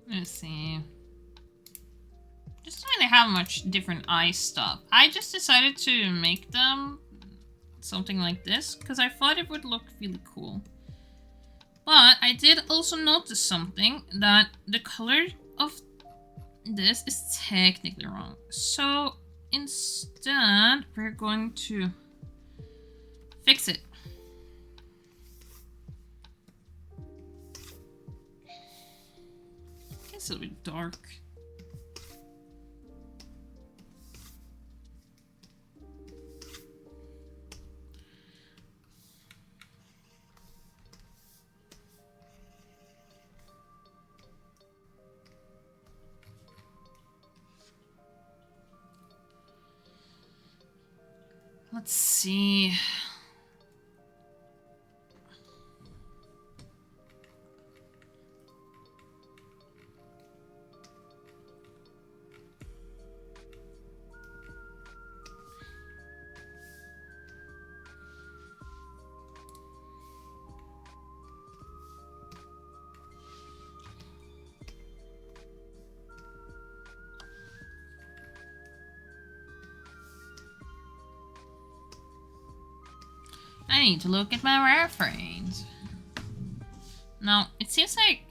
Let's see. Just trying to have much different eye stuff. I just decided to make them something like this because I thought it would look really cool. But I did also notice something, that the color of this is technically wrong. So instead, we're going to fix it. It's a little bit dark. Let's see. I need to look at my reference. No, it seems like...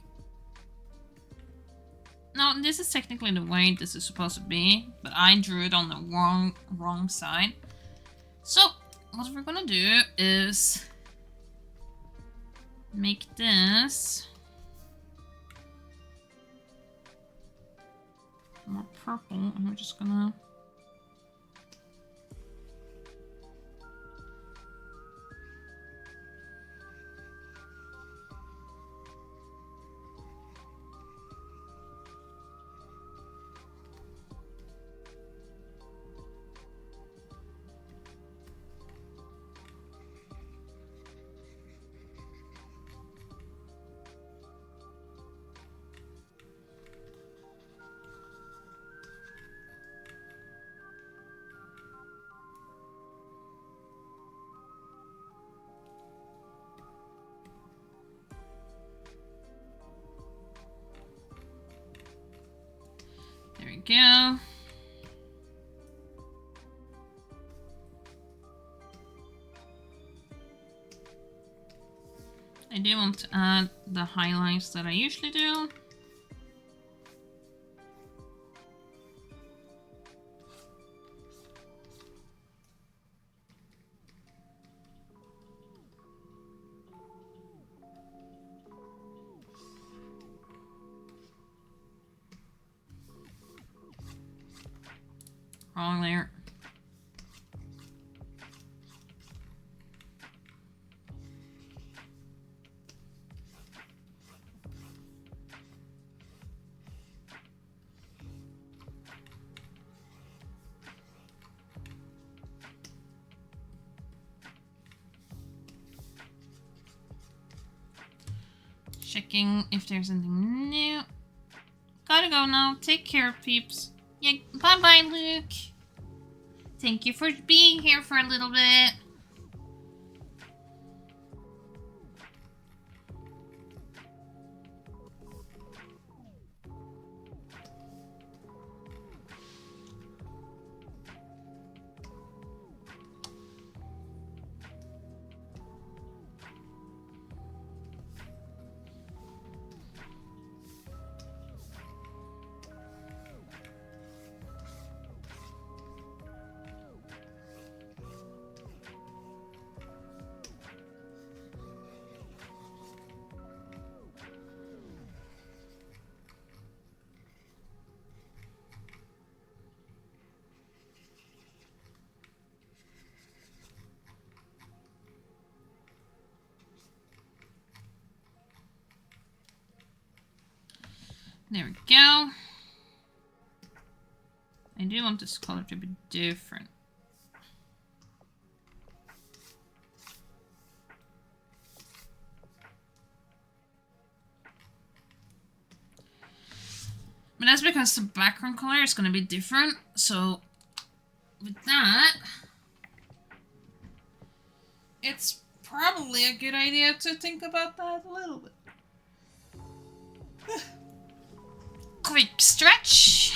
Now, this is technically the way this is supposed to be, but I drew it on the wrong side. So, what we're gonna do is make this more purple, and we're just gonna there we go. I do want to add the highlights that I usually do. Wrong layer. Checking if there's anything new. Gotta go now. Take care, peeps. Yeah, bye-bye, Luke. Thank you for being here for a little bit. There we go. I do want this color to be different. But that's because the background color is going to be different. So with that, it's probably a good idea to think about that a little bit. Quick stretch.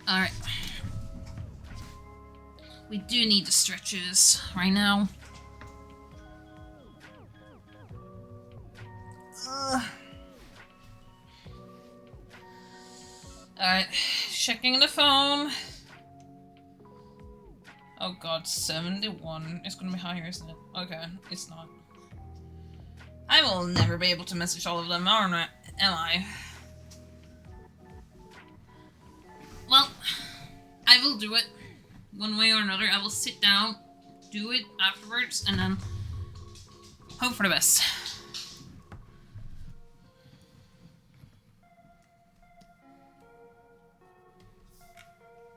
Alright. We do need the stretches right now. Alright, checking the phone. Oh god, 71. It's gonna be higher, isn't it? Okay, it's not. I will never be able to message all of them, am I? Well, I will do it. One way or another, I will sit down, do it afterwards, and then hope for the best.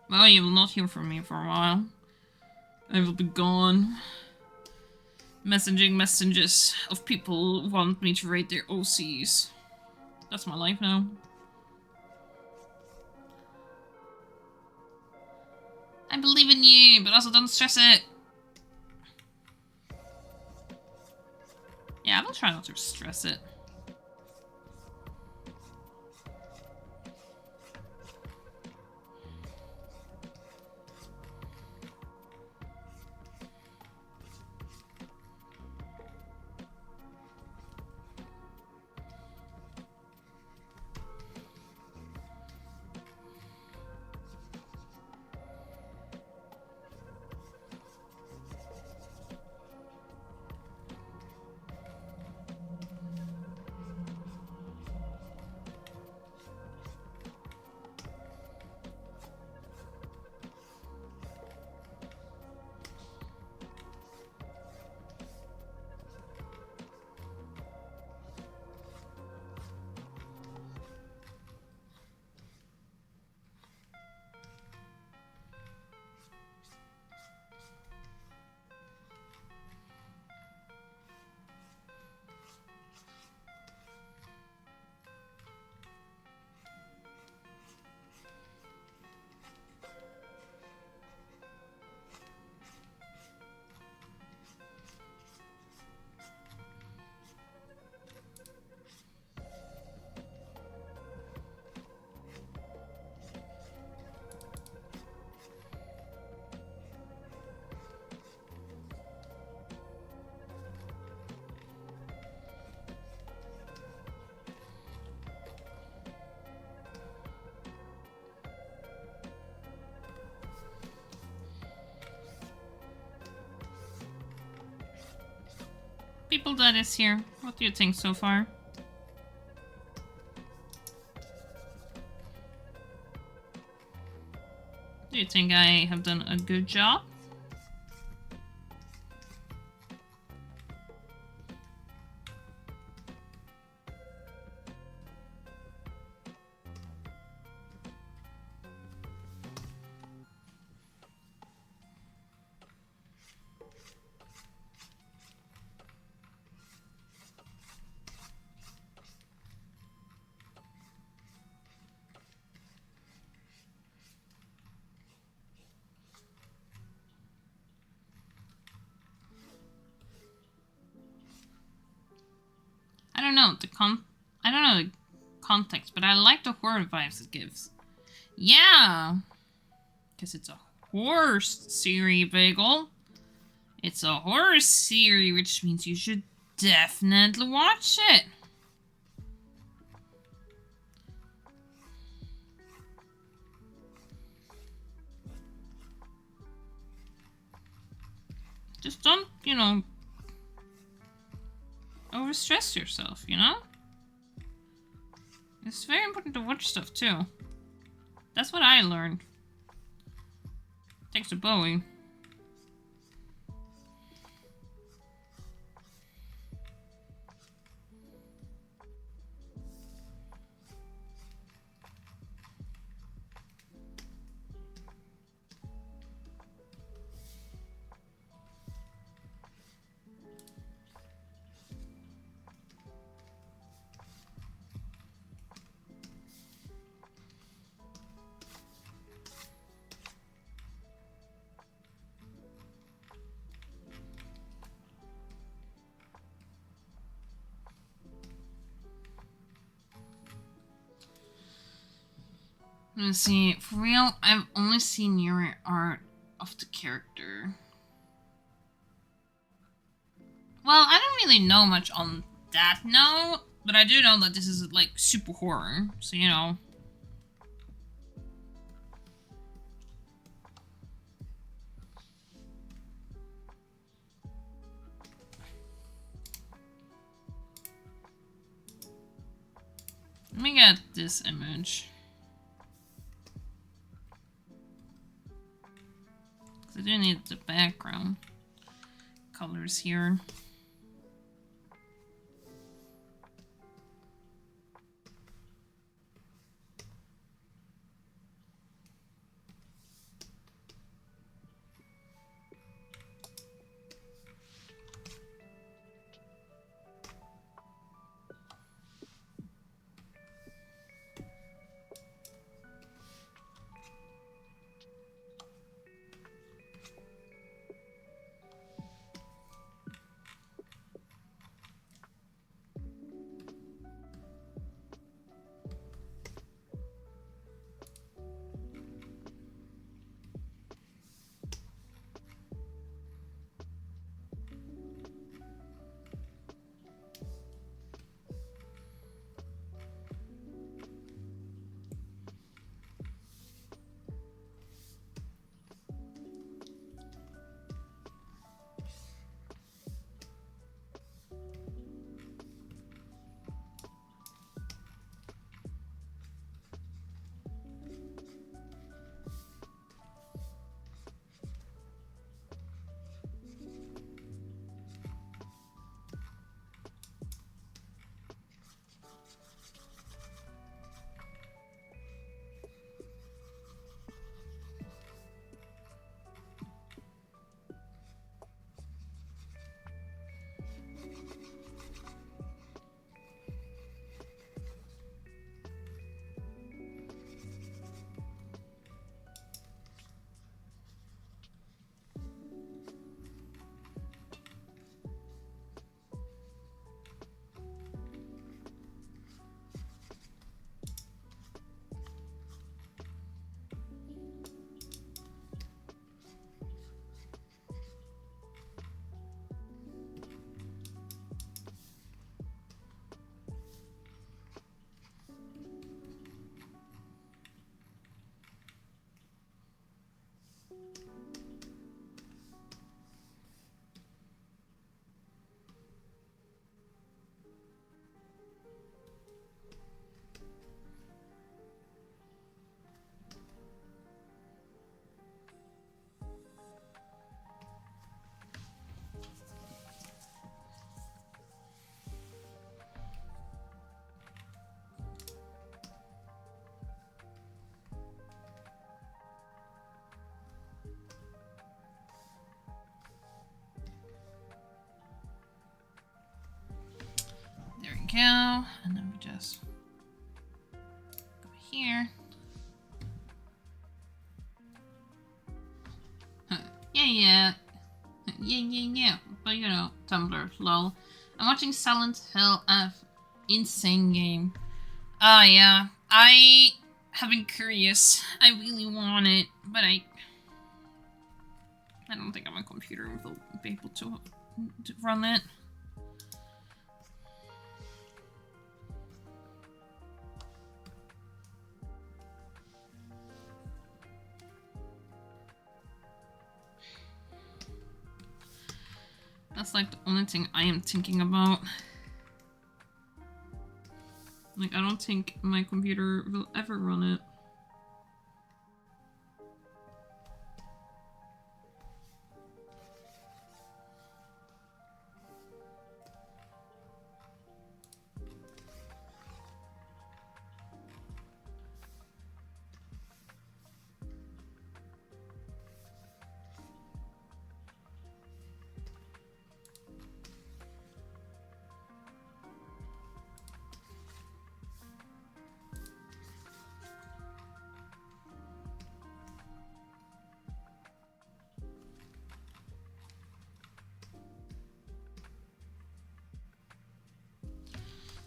Well, you will not hear from me for a while. I will be gone. Messaging messages of people who want me to rate their OCs. That's my life now. I believe in you, but also don't stress it. Yeah, I will try not to stress it. people that is here? What do you think so far? Do you think I have done a good job? I don't know the context, but I like the horror vibes it gives. Yeah, because it's a horror series, Bagel. It's a horror series, which means you should definitely watch it. Just don't, you know, overstress yourself, you know? It's very important to watch stuff too. That's what I learned. Thanks to Bowie. Let's see, for real, I've only seen your art of the character. Well, I don't really know much on that note, but I do know that this is like super horror, so you know. Let me get this image. I do need the background colors here. go. And then we just go here. Huh. Yeah. Yeah. But you know, Tumblr, lol. I'm watching Silent Hill F. Insane game. Oh yeah. I have been curious. I really want it, but I don't think my computer will be able to run it. That's like the only thing I am thinking about. Like, I don't think my computer will ever run it.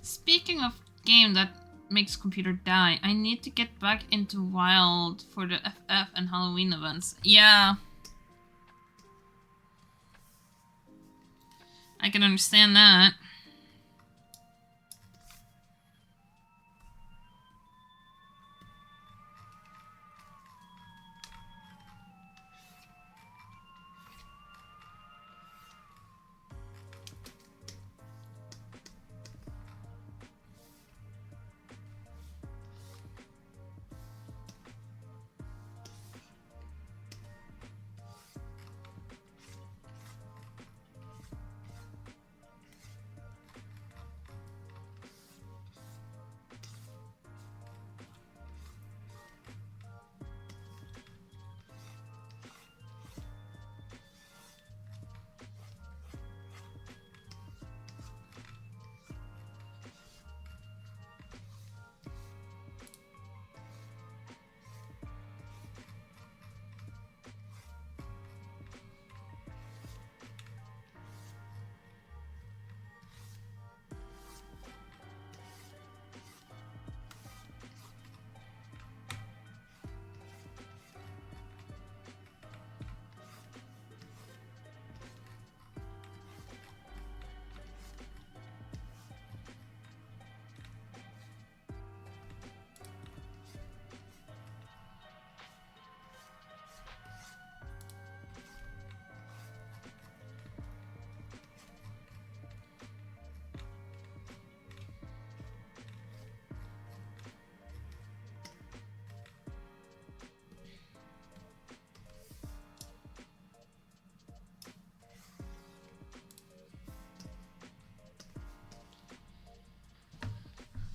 Speaking of game that makes computer die, I need to get back into Wild for the FF and Halloween events. Yeah. I can understand that.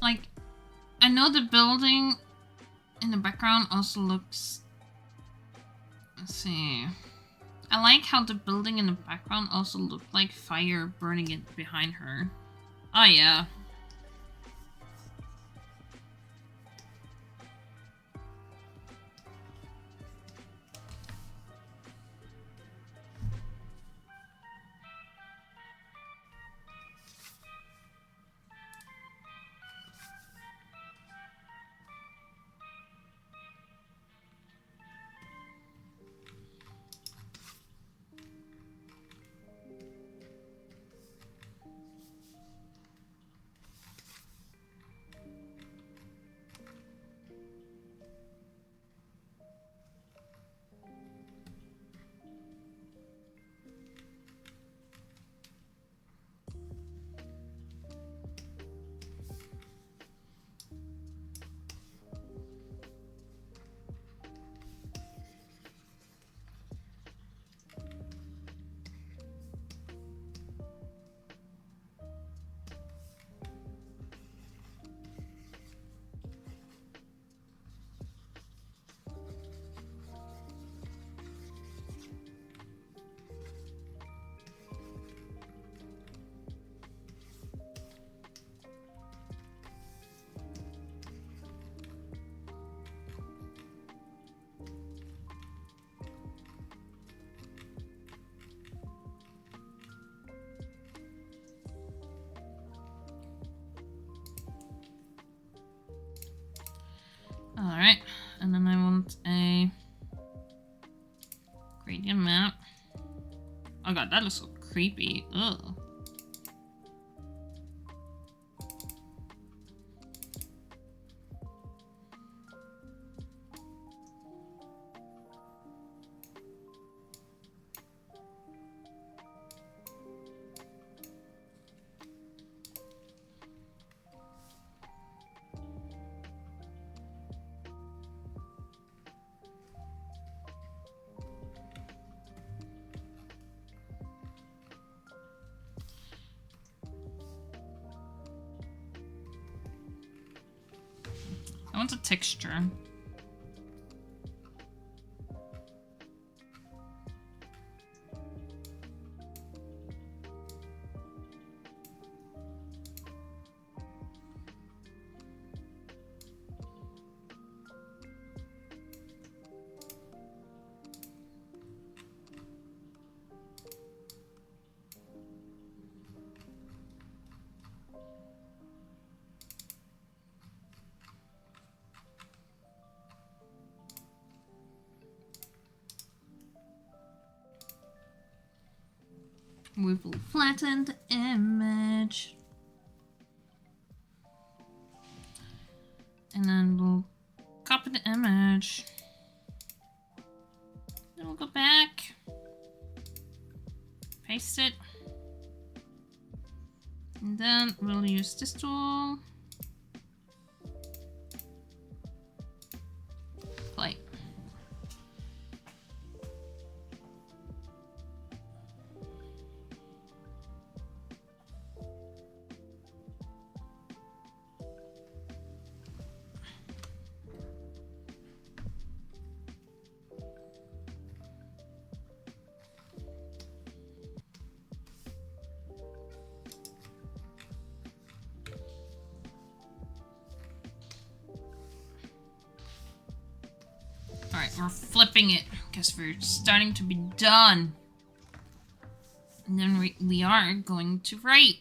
Like, I know the building in the background also looks... Let's see. I like how the building in the background also looked like fire burning it behind her. Oh yeah. Alright, and then I want a gradient map. Oh god, that looks so creepy. Ugh. I want a texture. We will flatten the image. And then we'll copy the image. Then we'll go back. Paste it. And then we'll use this tool. Play. Alright, we're flipping it because we're starting to be done. And then we are going to write.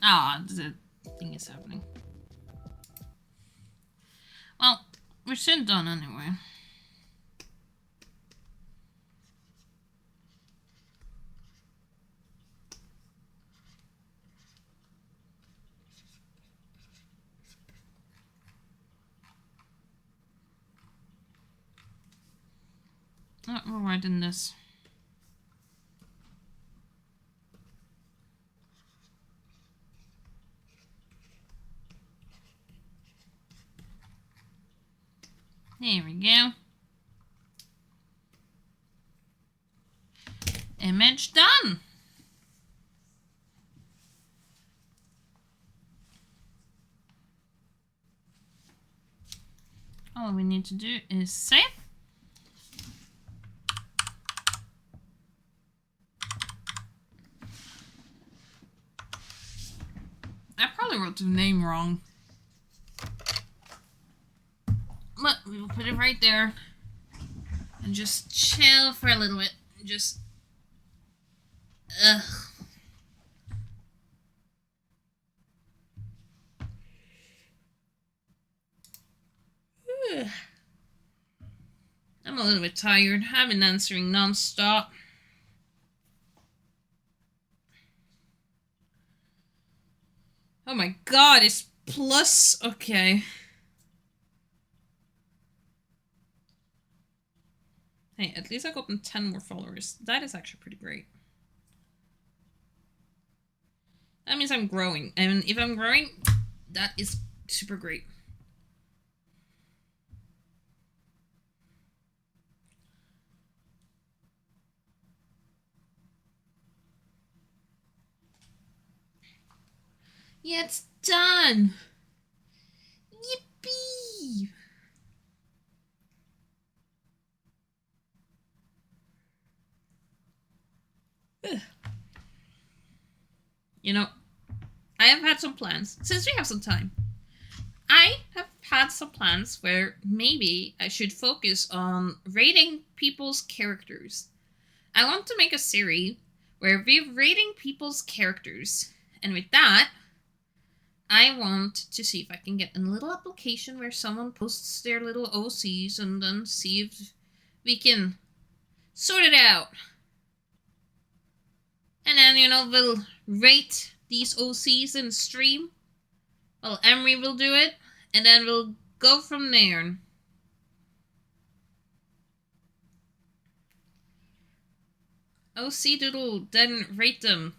Ah, the thing is happening. Well, we're soon done anyway. Oh, we're writing this. There we go. Image done. All we need to do is save. I probably wrote the name wrong. But we will put it right there. And just chill for a little bit. Just... Ugh. I'm a little bit tired. I've been answering non-stop. Oh my god, it's plus... Okay. Hey, at least I got them 10 more followers. That is actually pretty great. That means I'm growing. And if I'm growing, that is super great. Yeah, it's done! Yippee! Ugh. You know, I have had some plans, since we have some time. I have had some plans where maybe I should focus on rating people's characters. I want to make a series where we're rating people's characters, and with that, I want to see if I can get a little application where someone posts their little OCs and then see if we can sort it out. And then, we'll rate these OCs in stream. Well, Emery will do it, and then we'll go from there. OC Doodle then rate them.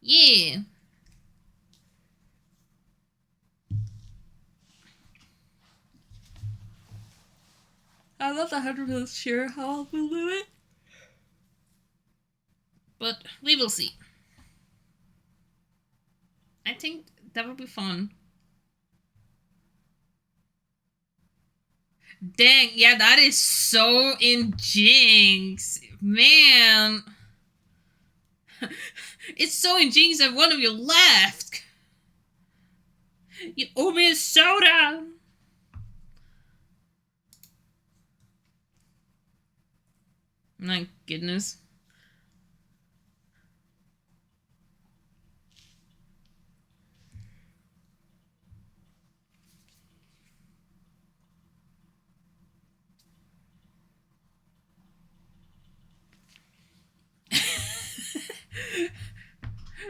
Yeah. I'm not 100% sure how we'll do it, but we will see. I think that would be fun. Dang, yeah, that is so in Jinx. Man. It's so in Jinx that one of you left. You owe me a soda. My goodness.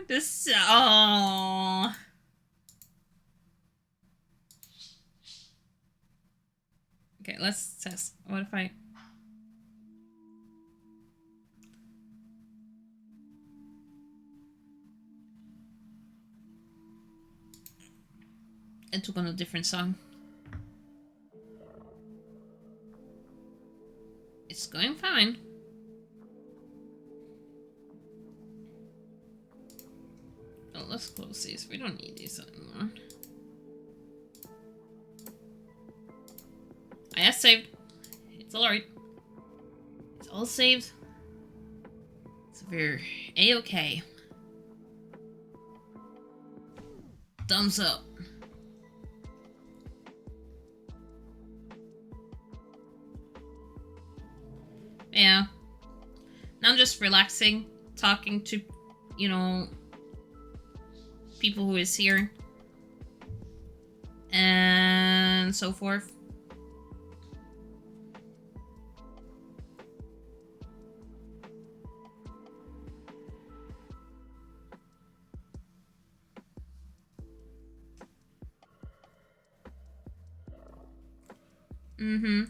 This, oh. Okay, let's test. What if I... I took on a different song. It's going fine. Oh, let's close these. We don't need these anymore. I have saved. It's alright. It's all saved. So we're A-okay. Thumbs up. Yeah. Now I'm just relaxing, talking to, people who is here. And so forth.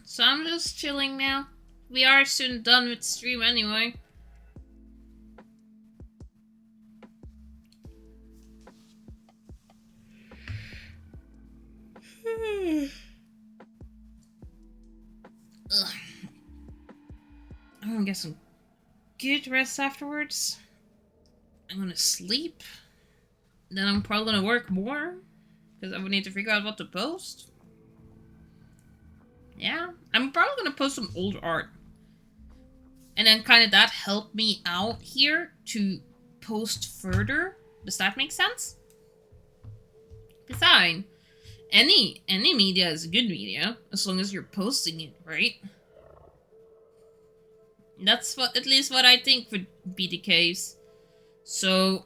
So I'm just chilling now. We are soon done with stream anyway. Ugh. I'm gonna get some good rest afterwards. I'm gonna sleep. Then I'm probably gonna work more, because I would need to figure out what to post. Yeah, I'm probably gonna post some old art. And then kind of that helped me out here to post further. Does that make sense? Besides, any media is good media, as long as you're posting it, right? That's what, at least what I think would be the case. So,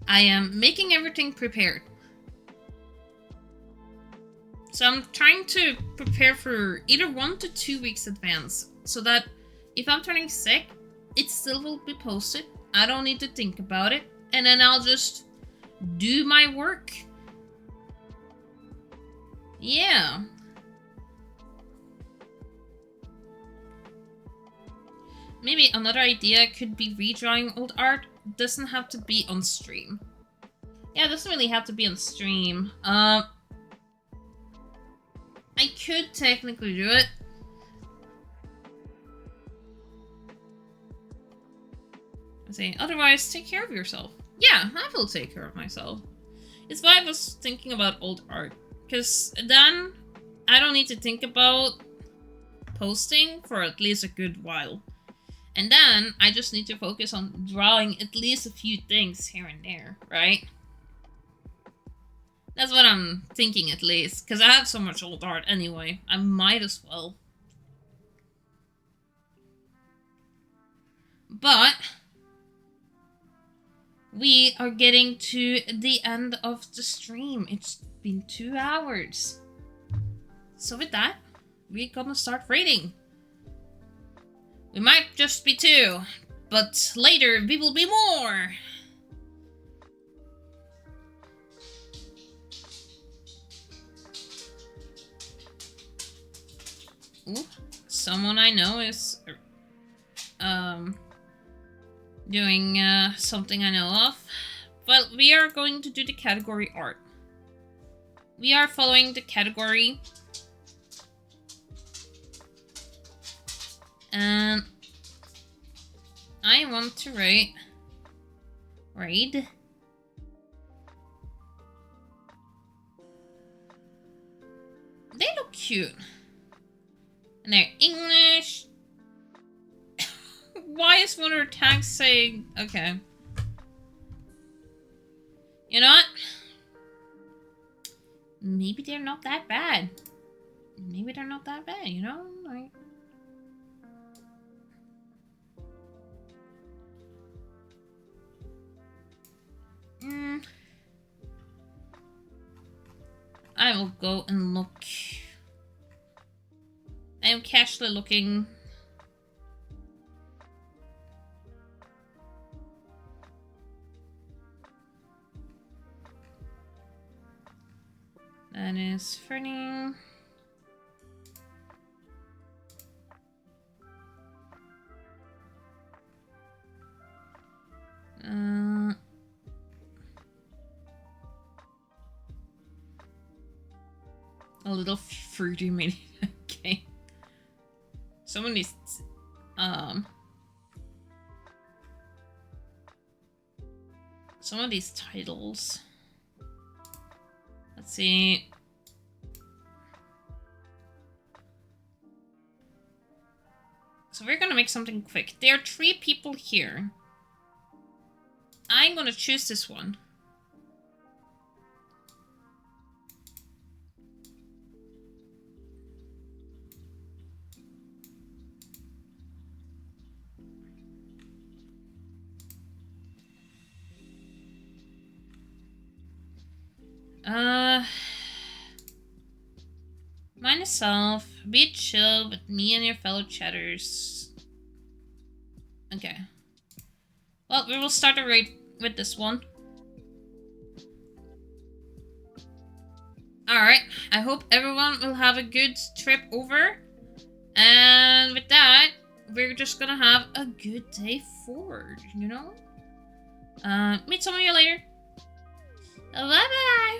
I am making everything prepared. So I'm trying to prepare for either 1 to 2 weeks advance, so that if I'm turning sick, it still will be posted. I don't need to think about it, and then I'll just do my work. Yeah. Maybe another idea could be redrawing old art. Doesn't have to be on stream. Yeah, it doesn't really have to be on stream. I could technically do it. I say, otherwise, take care of yourself. Yeah, I will take care of myself. It's why I was thinking about old art. Because then, I don't need to think about posting for at least a good while. And then, I just need to focus on drawing at least a few things here and there, right? That's what I'm thinking at least. Because I have so much old art anyway. I might as well. But we are getting to the end of the stream. It's been 2 hours. So with that, we're gonna start raiding. We might just be 2, but later we will be more. Ooh, someone I know is doing something I know of. Well, we are going to do the category art. We are following the category. And I want to raid. They look cute. And they're English. Why is one of their tags saying... Okay. You know what? Maybe they're not that bad. Maybe they're not that bad, you know? Like... I will go and look. I am casually looking. That is Fernie. A little fruity mini. Okay. Some of these titles. Let's see. So we're gonna make something quick. There are 3 people here. I'm gonna choose this one. Mind yourself. Be chill with me and your fellow chatters. Okay. Well, we will start a raid with this one. Alright. I hope everyone will have a good trip over. And with that, we're just gonna have a good day forward, you know? Meet some of you later. Bye-bye!